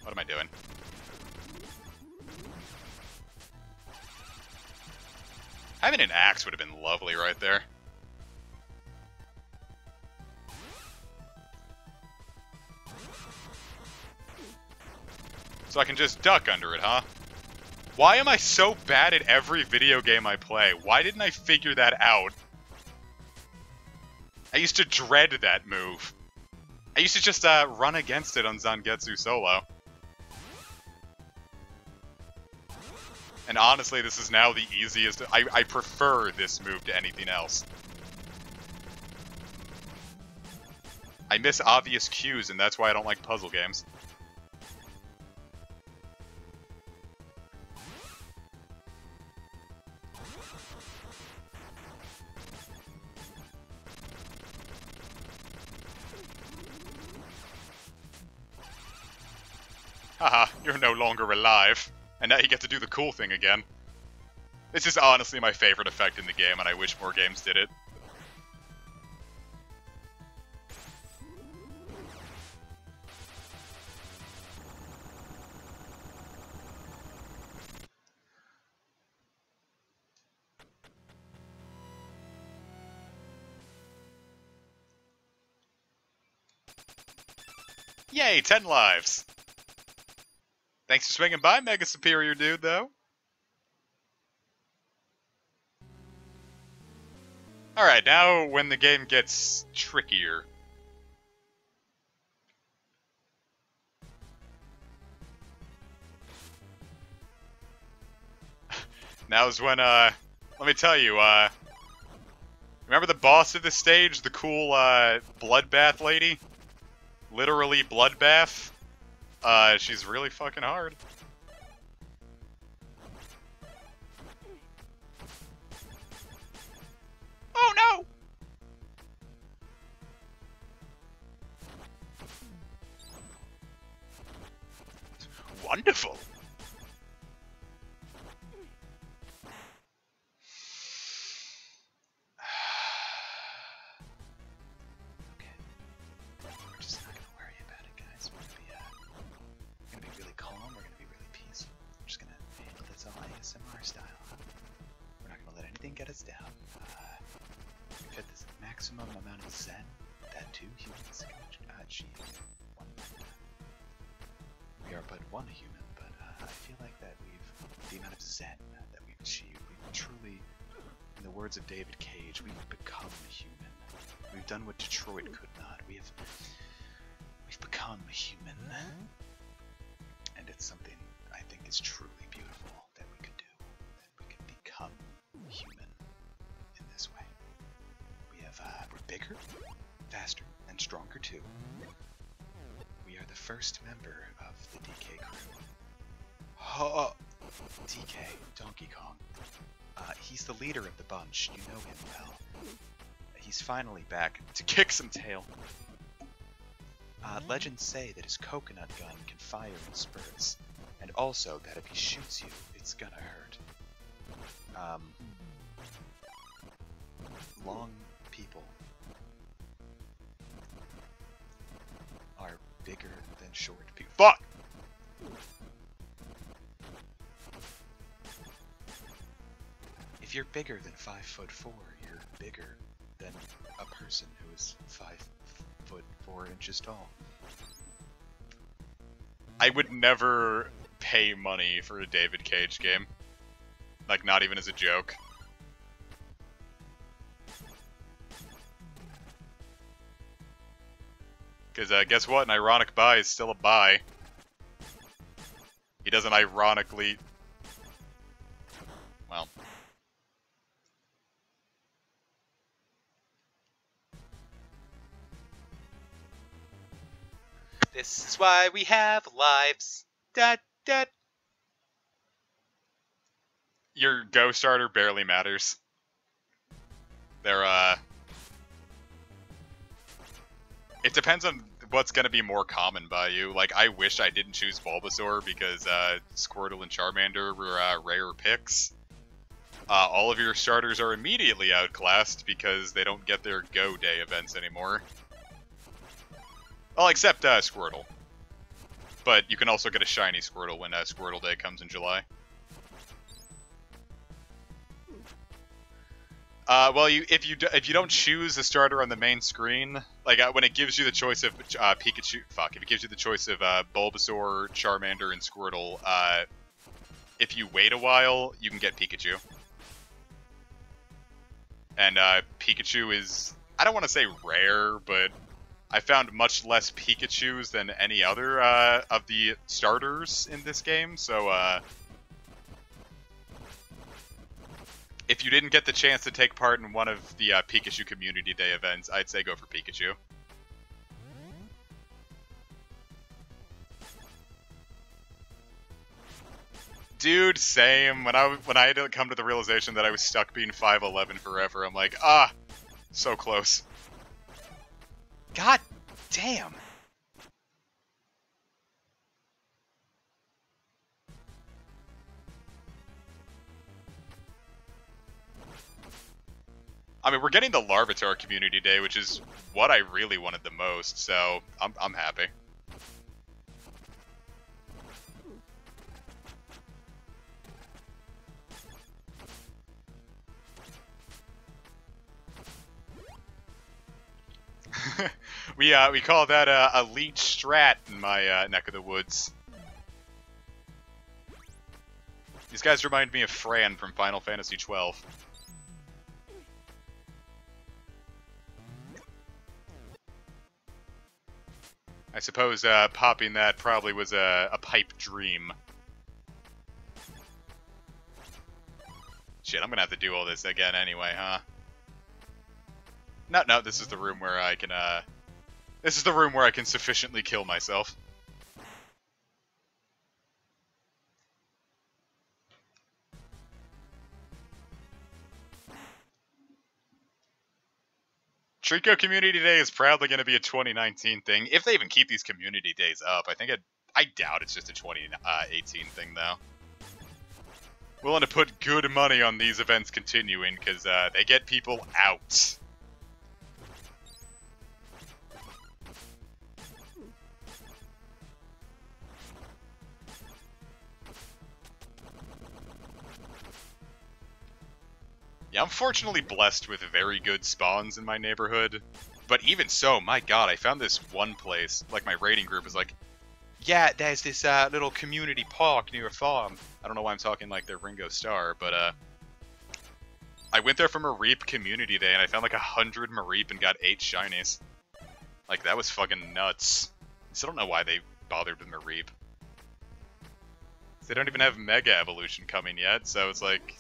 What am I doing? Having an axe would have been lovely right there. So I can just duck under it, huh? Why am I so bad at every video game I play? Why didn't I figure that out? I used to dread that move. I used to just run against it on Zangetsu solo. And honestly, this is now the easiest. I prefer this move to anything else. I miss obvious cues, and that's why I don't like puzzle games. Haha, you're no longer alive. And now you get to do the cool thing again. This is honestly my favorite effect in the game, and I wish more games did it. Yay, 10 lives! Thanks for swinging by, Mega Superior Dude, though. Alright, now when the game gets trickier. Now's when, let me tell you, remember the boss of this stage? The cool, bloodbath lady? Literally bloodbath? She's really fucking hard. Oh no! Wonderful! Get us down. We've hit this maximum amount of Zen that two humans can achieve. We are but one human, but I feel like that the amount of Zen that we've achieved, we've truly, in the words of David Cage, we've become human. We've done what Detroit could not. We've become human. And it's something I think is truly beautiful that we could do. That we could become human. We're bigger, faster, and stronger too. We are the first member of the DK crew. Oh, DK, Donkey Kong. He's the leader of the bunch. You know him well. He's finally back to kick some tail. Legends say that his coconut gun can fire in spurts, and also that if he shoots you, it's gonna hurt. Long people are bigger than short people. Fuck! If you're bigger than 5'4", you're bigger than a person who is 5'4" tall. I would never pay money for a David Cage game. Like, not even as a joke. Because, guess what? An ironic buy is still a buy. He doesn't ironically... Well... This is why we have lives. Da, da. Your Go starter barely matters. They're, It depends on what's going to be more common by you. Like, I wish I didn't choose Bulbasaur because, Squirtle and Charmander were, rare picks. All of your starters are immediately outclassed because they don't get their Go Day events anymore. Well, except, Squirtle. But you can also get a shiny Squirtle when, Squirtle Day comes in July. Well, if you don't choose a starter on the main screen, like when it gives you the choice of Pikachu, if it gives you the choice of Bulbasaur, Charmander, and Squirtle, if you wait a while, you can get Pikachu. And Pikachu is, I don't want to say rare, but I found much less Pikachus than any other of the starters in this game, so if you didn't get the chance to take part in one of the Pikachu Community Day events, I'd say go for Pikachu. Dude, same. When I had to come to the realization that I was stuck being 5'11" forever, I'm like, so close. God damn. I mean, we're getting the Larvitar Community Day, which is what I really wanted the most, so I'm happy. We call that a leech strat in my neck of the woods. These guys remind me of Fran from Final Fantasy XII. I suppose popping that probably was a pipe dream. Shit, I'm gonna have to do all this again anyway, huh? No, this is the room where I can, this is the room where I can sufficiently kill myself. Trico Community Day is proudly going to be a 2019 thing, if they even keep these community days up. I doubt it's just a 2018 thing, though. Willing to put good money on these events continuing, because they get people out. Yeah, I'm fortunately blessed with very good spawns in my neighborhood. But even so, my god, I found this one place, like my raiding group was like, yeah, there's this little community park near a farm. I don't know why I'm talking like they're Ringo Starr, but I went there for Mareep Community Day and I found like 100 Mareep and got 8 shinies. Like, that was fucking nuts. I still don't know why they bothered with Mareep. They don't even have Mega Evolution coming yet, so it's like,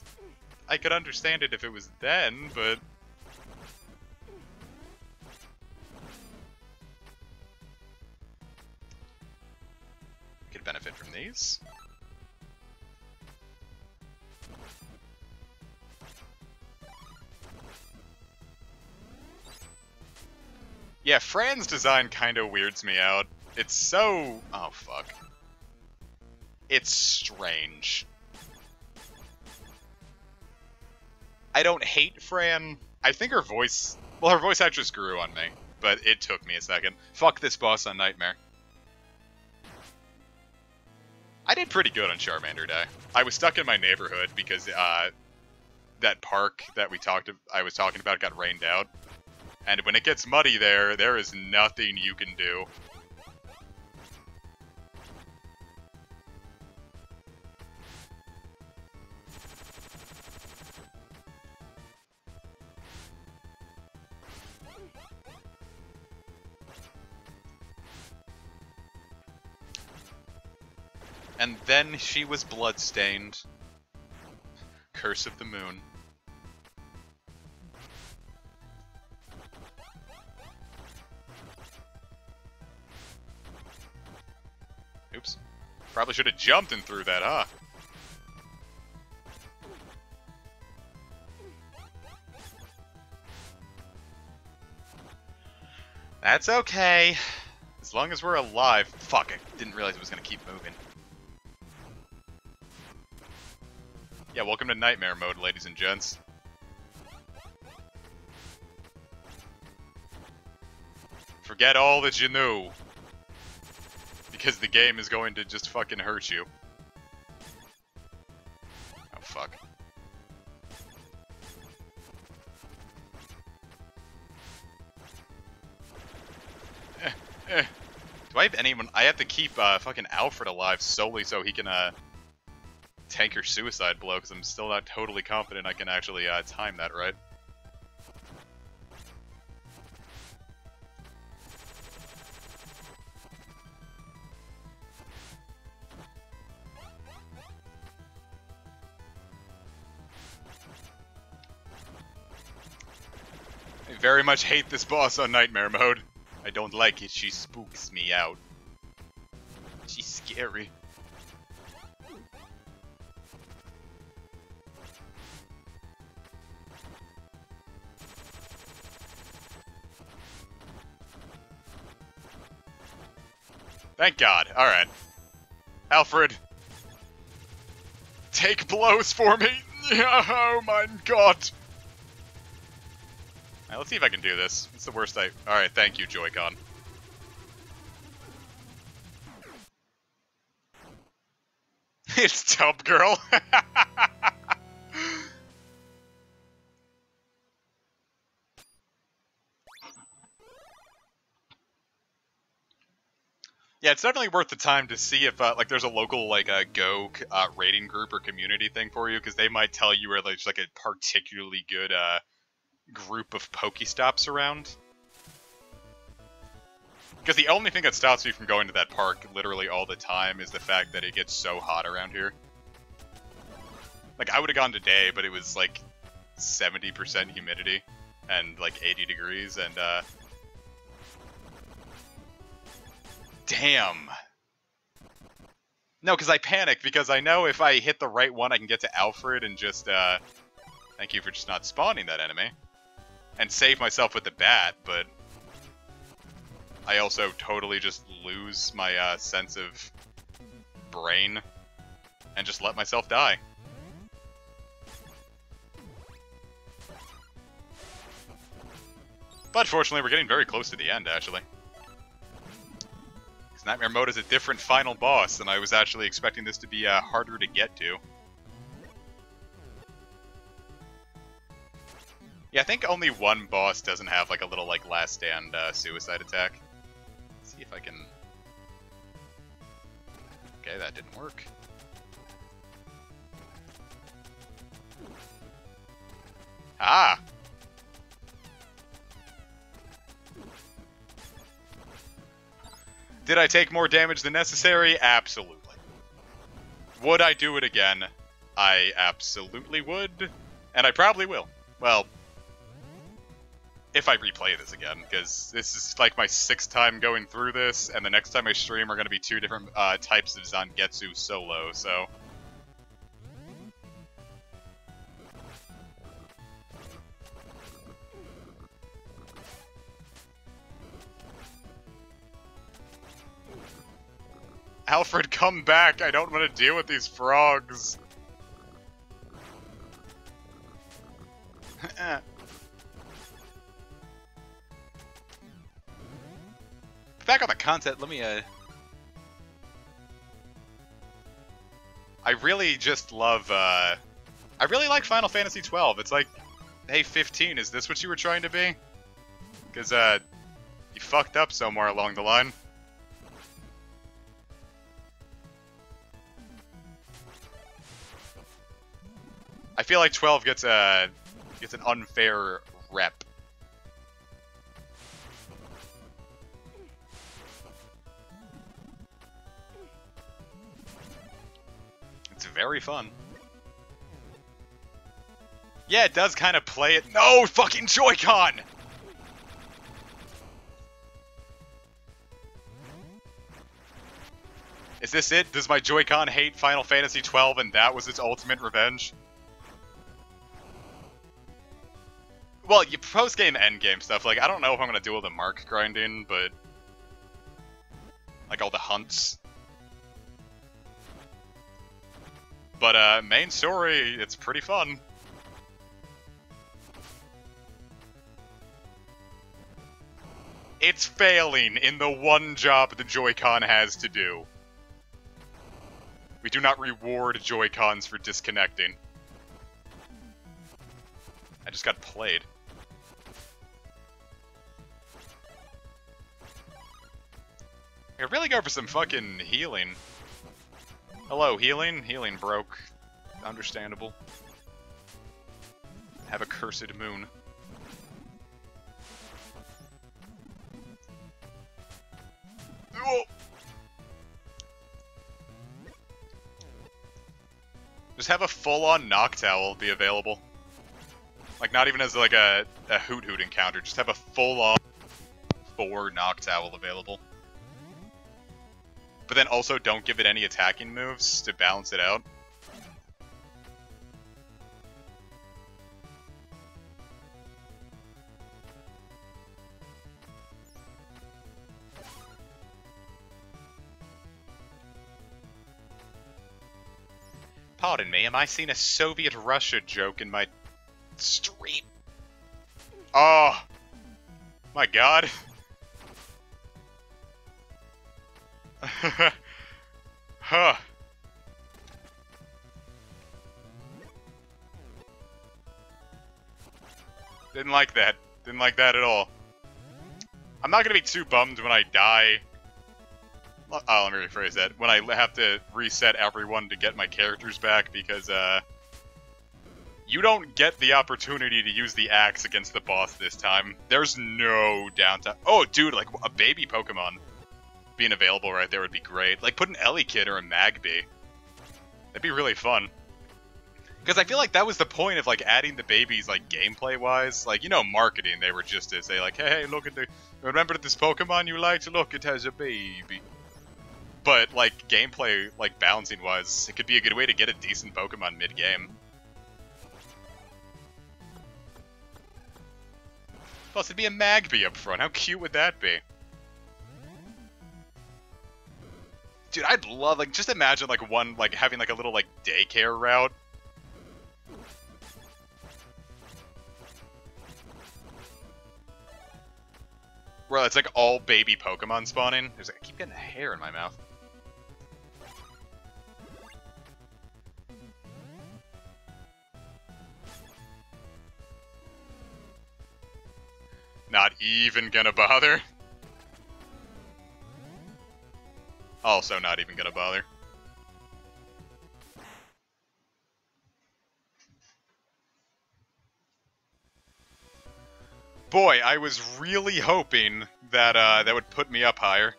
I could understand it if it was then, but... I could benefit from these. Yeah, Fran's design kind of weirds me out. It's so... oh, fuck. It's strange. I don't hate Fran. I think her voice... well, her voice actress grew on me, but it took me a second. Fuck this boss on Nightmare. I did pretty good on Charmander Day. I was stuck in my neighborhood because that park that I was talking about got rained out. And when it gets muddy there is nothing you can do. And then she was bloodstained. Curse of the Moon. Oops. Probably should have jumped and threw that, huh? That's okay. As long as we're alive. Fuck, I didn't realize it was gonna keep moving. Yeah, welcome to Nightmare Mode, ladies and gents. Forget all that you knew. Because the game is going to just fucking hurt you. Oh, fuck. Do I have anyone? I have to keep fucking Alfred alive solely so he can tank your suicide blow, because I'm still not totally confident I can actually time that right. I very much hate this boss on Nightmare Mode. I don't like it, she spooks me out. She's scary. Thank God. Alright. Alfred. Take blows for me. Oh my God. Alright, let's see if I can do this. It's the worst Alright, thank you, Joy-Con. It's Tub Girl. Yeah, it's definitely worth the time to see if, like, there's a local, like, Go rating group or community thing for you, because they might tell you where there's, like, a particularly good, group of Pokestops around. Because the only thing that stops me from going to that park literally all the time is the fact that it gets so hot around here. Like, I would have gone today, but it was, like, 70% humidity and, like, 80 degrees, and, damn. No, because I panicked, because I know if I hit the right one, I can get to Alfred and just, thank you for just not spawning that enemy. And save myself with the bat, but I also totally just lose my, sense of brain and just let myself die. But fortunately, we're getting very close to the end, actually. Nightmare Mode is a different final boss, and I was actually expecting this to be harder to get to. Yeah, I think only one boss doesn't have like a little like last stand suicide attack. Let's see if I can... Okay, that didn't work. Ah! Did I take more damage than necessary? Absolutely. Would I do it again? I absolutely would. And I probably will. Well, if I replay this again, because this is like my 6th time going through this, and the next time I stream are going to be 2 different types of Zangetsu solo, so... Alfred, come back! I don't want to deal with these frogs! Back on the content, let me, I really just love, I really like Final Fantasy 12. It's like, hey, 15, is this what you were trying to be? Because, you fucked up somewhere along the line. I feel like 12 gets an unfair rep. It's very fun. Yeah, it does kind of play it. No, fucking Joy-Con! Is this it? Does my Joy-Con hate Final Fantasy 12 and that was its ultimate revenge? Well, you post-game, end-game stuff, like, I don't know if I'm gonna do all the mark grinding, but... like, all the hunts. But, main story, it's pretty fun. It's failing in the one job the Joy-Con has to do. We do not reward Joy-Cons for disconnecting. I just got played. I could really go for some fucking healing. Hello, healing? Healing broke. Understandable. Have a cursed moon. Whoa. Just have a full-on Noctowl be available. Like, not even as like a Hoot-Hoot encounter, just have a full-on 4 Noctowl available. But then also don't give it any attacking moves to balance it out. Pardon me, am I seeing a Soviet Russia joke in my stream? Oh, my god. Huh. Didn't like that. Didn't like that at all. I'm not gonna be too bummed when I die. Oh, let me rephrase that. When I have to reset everyone to get my characters back, because, you don't get the opportunity to use the axe against the boss this time. There's no downtime. Oh, dude, like, a baby Pokemon being available right there would be great. Like, put an Elekid or a Magby. That'd be really fun. Because I feel like that was the point of, like, adding the babies, like, gameplay-wise. Like, you know, marketing, they were just to say, like, hey, look at the... Remember this Pokemon you liked? Look, it has a baby. But, like, gameplay, like, balancing-wise, it could be a good way to get a decent Pokemon mid-game. Plus, it'd be a Magby up front. How cute would that be? Dude, I'd love, like, just imagine, like, one, like, having, like, a little, like, daycare route. Where it's, like, all baby Pokemon spawning. There's, like, I keep getting a hair in my mouth. Not even gonna bother. Also not even gonna bother. Boy, I was really hoping that that would put me up higher.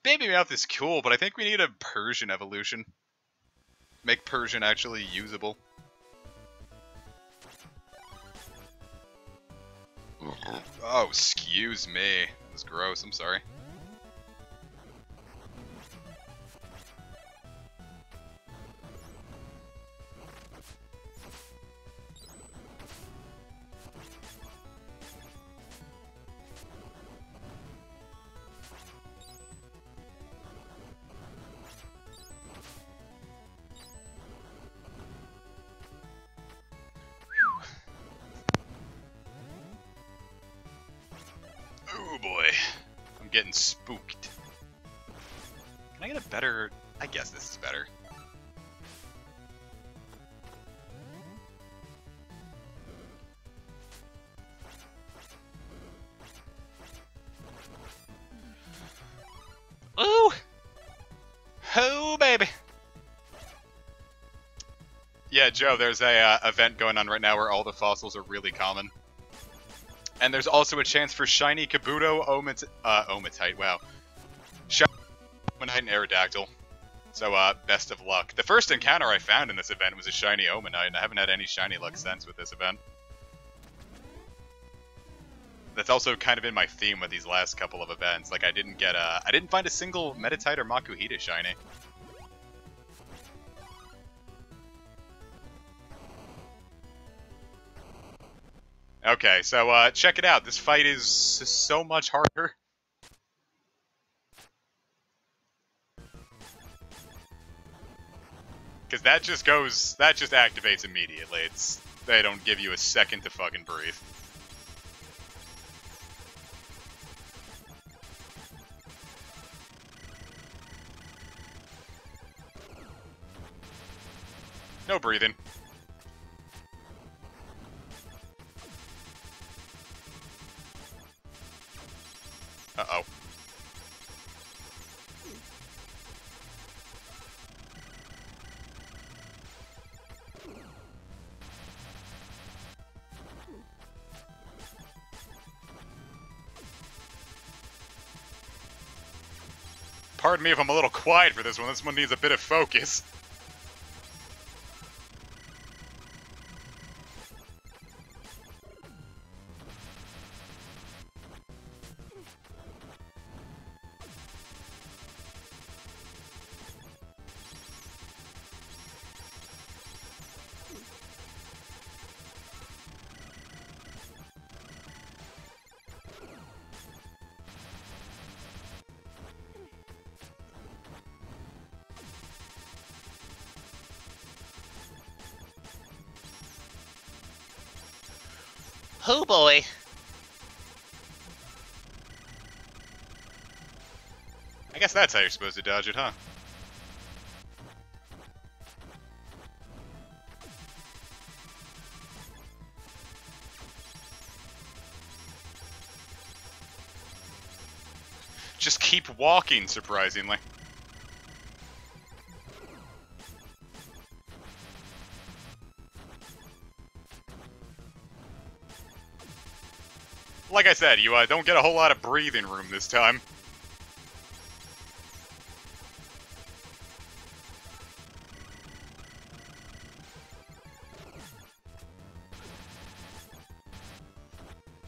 Baby Mouth is cool, but I think we need a Persian evolution. Make Persian actually usable. Oh, excuse me. That's gross, I'm sorry. Oh boy. getting spooked. Can I get a better... I guess this is better. Ooh! Oh, baby! Yeah, Joe, there's a event going on right now where all the fossils are really common. And there's also a chance for shiny Kabuto, Omatite, wow. Shiny Omanite and Aerodactyl. So, best of luck. The first encounter I found in this event was a shiny Omanite, and I haven't had any shiny luck since with this event. That's also kind of been my theme with these last couple of events. Like, I didn't find a single Metatite or Makuhita shiny. Okay, so, check it out. This fight is so much harder. Because that just activates immediately. They don't give you a second to fucking breathe. No breathing. Uh-oh. Pardon me if I'm a little quiet for this one. This one needs a bit of focus. Oh boy. I guess that's how you're supposed to dodge it, huh? Just keep walking, surprisingly. Like I said, you don't get a whole lot of breathing room this time.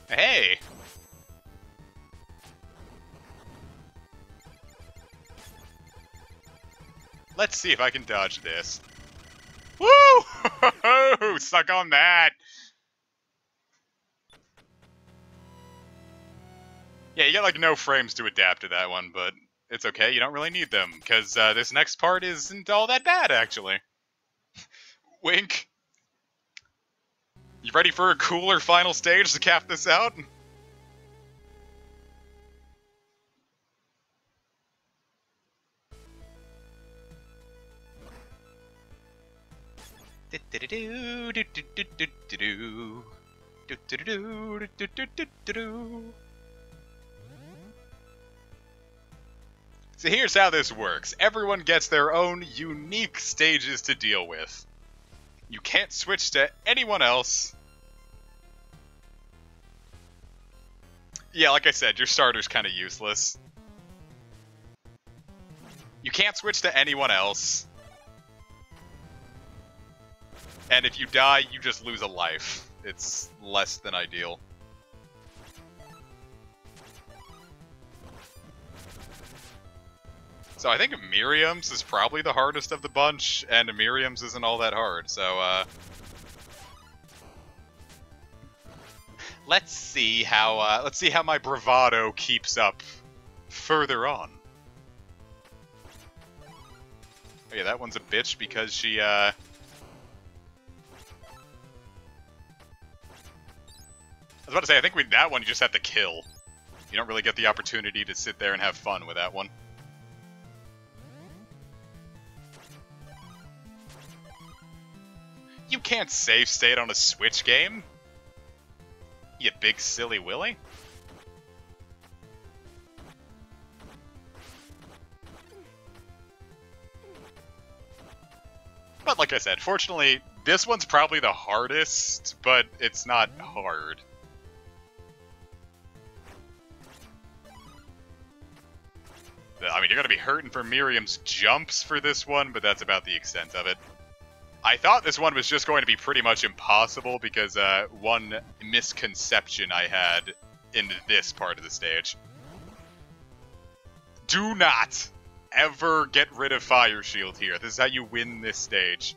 Hey! Let's see if I can dodge this. Woo! Suck on that! Yeah, you get like no frames to adapt to that one, but it's okay, you don't really need them, because this next part isn't all that bad, actually. Wink. You ready for a cooler final stage to cap this out? So here's how this works. Everyone gets their own unique stages to deal with. You can't switch to anyone else. Yeah, like I said, your starter's kind of useless. You can't switch to anyone else. And if you die, you just lose a life. It's less than ideal. So I think Miriam's is probably the hardest of the bunch, and Miriam's isn't all that hard, so, let's see how my bravado keeps up further on. Oh yeah, that one's a bitch because she, I was about to say, I think that one you just have to kill. You don't really get the opportunity to sit there and have fun with that one. You can't save state on a Switch game, you big silly Willy. But like I said, fortunately, this one's probably the hardest, but it's not hard. I mean, you're going to be hurting for Miriam's jumps for this one, but that's about the extent of it. I thought this one was just going to be pretty much impossible because one misconception I had in this part of the stage. Do not ever get rid of Fire Shield here. This is how you win this stage.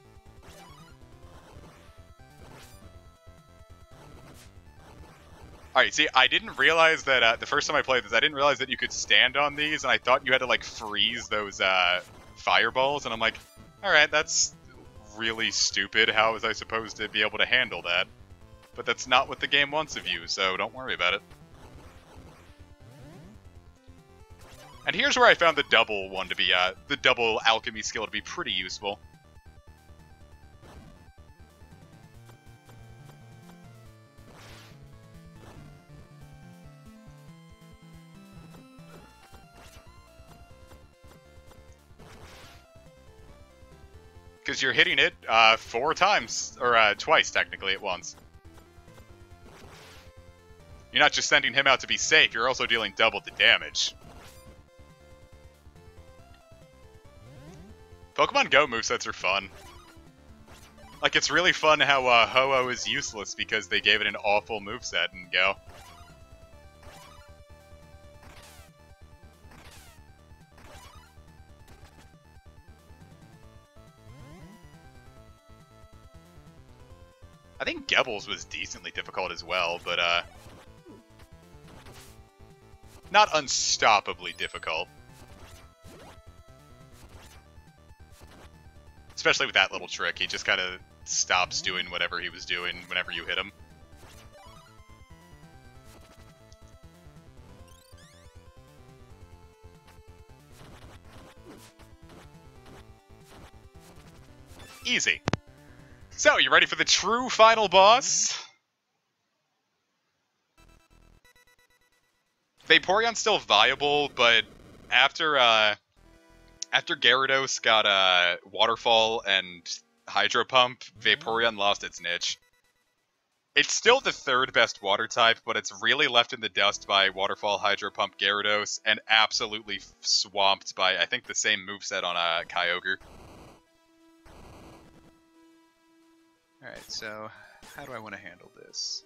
Alright, see, I didn't realize that, the first time I played this, I didn't realize that you could stand on these, and I thought you had to, like, freeze those, fireballs, and I'm like, alright, that's really stupid. How was I supposed to be able to handle that? But that's not what the game wants of you, so don't worry about it. And here's where I found the double one to be, the double alchemy skill to be pretty useful. Because you're hitting it 4 times, or twice technically at once. You're not just sending him out to be safe, you're also dealing double the damage. Pokemon Go movesets are fun. Like, it's really fun how Ho-Oh is useless because they gave it an awful moveset in Go. I think Gebbles was decently difficult as well, but not unstoppably difficult. Especially with that little trick, he just kind of stops doing whatever he was doing whenever you hit him. Easy. So, you ready for the true final boss? Vaporeon's still viable, but after Gyarados got Waterfall and Hydro Pump, Vaporeon lost its niche. It's still the 3rd best water type, but it's really left in the dust by Waterfall, Hydro Pump, Gyarados, and absolutely swamped by, I think, the same moveset on Kyogre. Alright, so how do I want to handle this?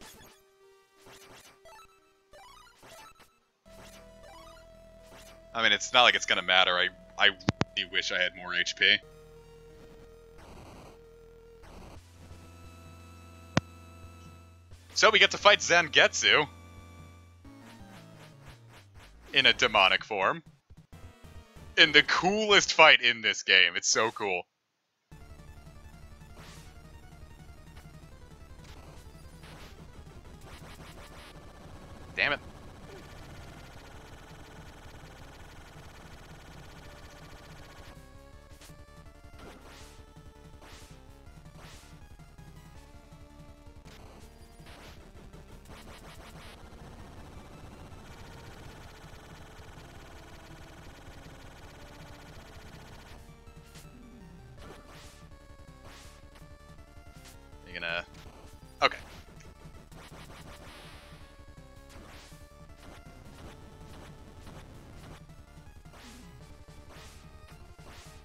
I mean, it's not like it's gonna matter. I really wish I had more HP. So we get to fight Zangetsu in a demonic form. In the coolest fight in this game. It's so cool. Damn it. You're gonna... Okay.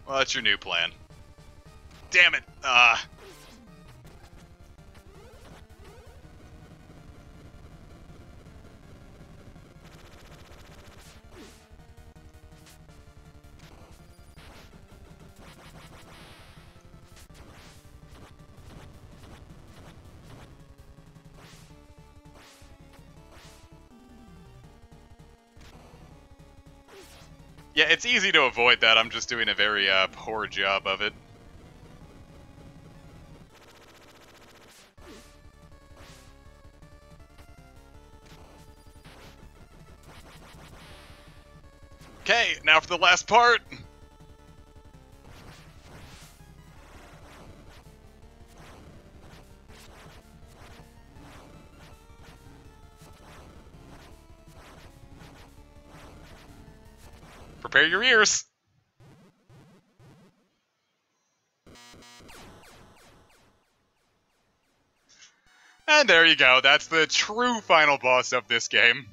Well, that's your new plan. Damn it! Yeah, it's easy to avoid that. I'm just doing a very poor job of it. Okay, now for the last part. Prepare your ears. And there you go, that's the true final boss of this game.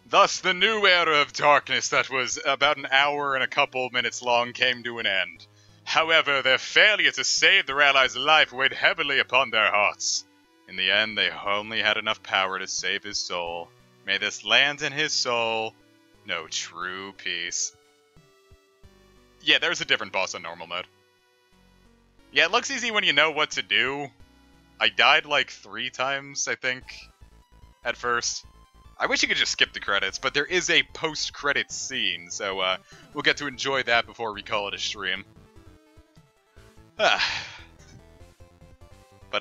Thus, the new era of darkness that was about an hour and a couple minutes long came to an end. However, their failure to save their ally's life weighed heavily upon their hearts. In the end, they only had enough power to save his soul. May this land in his soul know true peace. Yeah, there's a different boss on normal mode. Yeah, it looks easy when you know what to do. I died like 3 times, I think, at first. I wish you could just skip the credits, but there is a post-credits scene, so we'll get to enjoy that before we call it a stream. But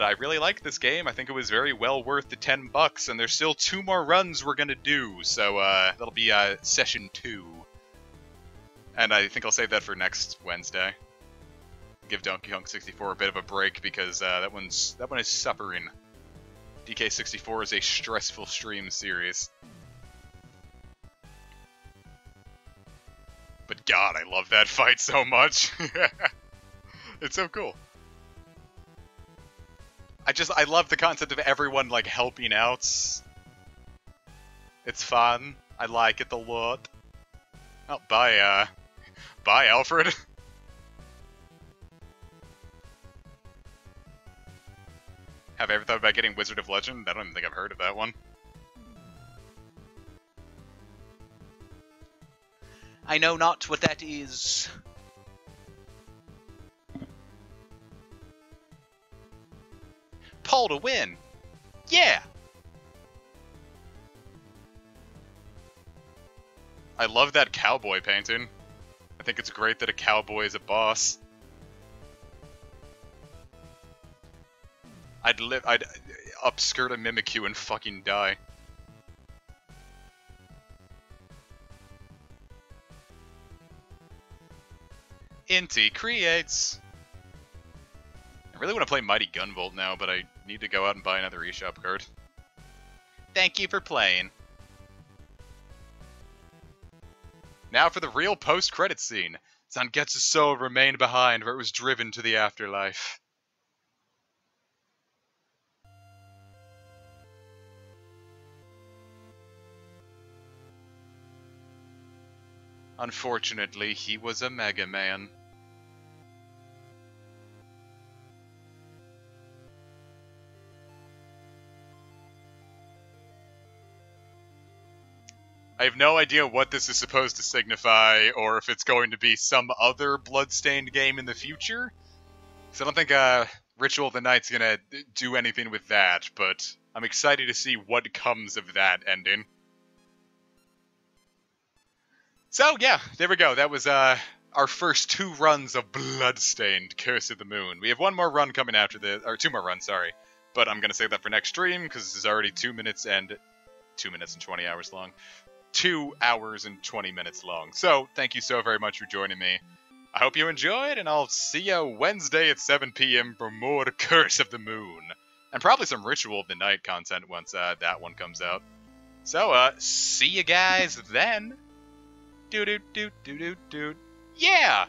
I really like this game. I think it was very well worth the $10, and there's still 2 more runs we're gonna do, so that'll be session 2. And I think I'll save that for next Wednesday. Give Donkey Kong 64 a bit of a break because that one is suffering. DK64 is a stressful stream series. But God, I love that fight so much. It's so cool. I love the concept of everyone, like, helping out. It's fun. I like it a lot. Oh, bye, Alfred. Have I ever thought about getting Wizard of Legend? I don't even think I've heard of that one. I know not what that is. Paul to win! Yeah! I love that cowboy painting. I think it's great that a cowboy is a boss. I'd upskirt a Mimikyu and fucking die. Inti creates. I really want to play Mighty Gunvolt now, but I need to go out and buy another eShop card. Thank you for playing. Now for the real post-credits scene. Zangetsu's soul remained behind where it was driven to the afterlife. Unfortunately, he was a Mega Man. I have no idea what this is supposed to signify, or if it's going to be some other Bloodstained game in the future. So I don't think Ritual of the Night's gonna do anything with that, but I'm excited to see what comes of that ending. So yeah, there we go. That was our first 2 runs of Bloodstained, Curse of the Moon. We have 1 more run coming after this, or 2 more runs, sorry. But I'm gonna save that for next stream, because this is already 2 minutes and 20 hours long. 2 hours and 20 minutes long. So, thank you so very much for joining me. I hope you enjoyed, and I'll see you Wednesday at 7 p.m. for more Curse of the Moon. And probably some Ritual of the Night content once that one comes out. So, see you guys then. Do-do-do-do-do-do. Yeah!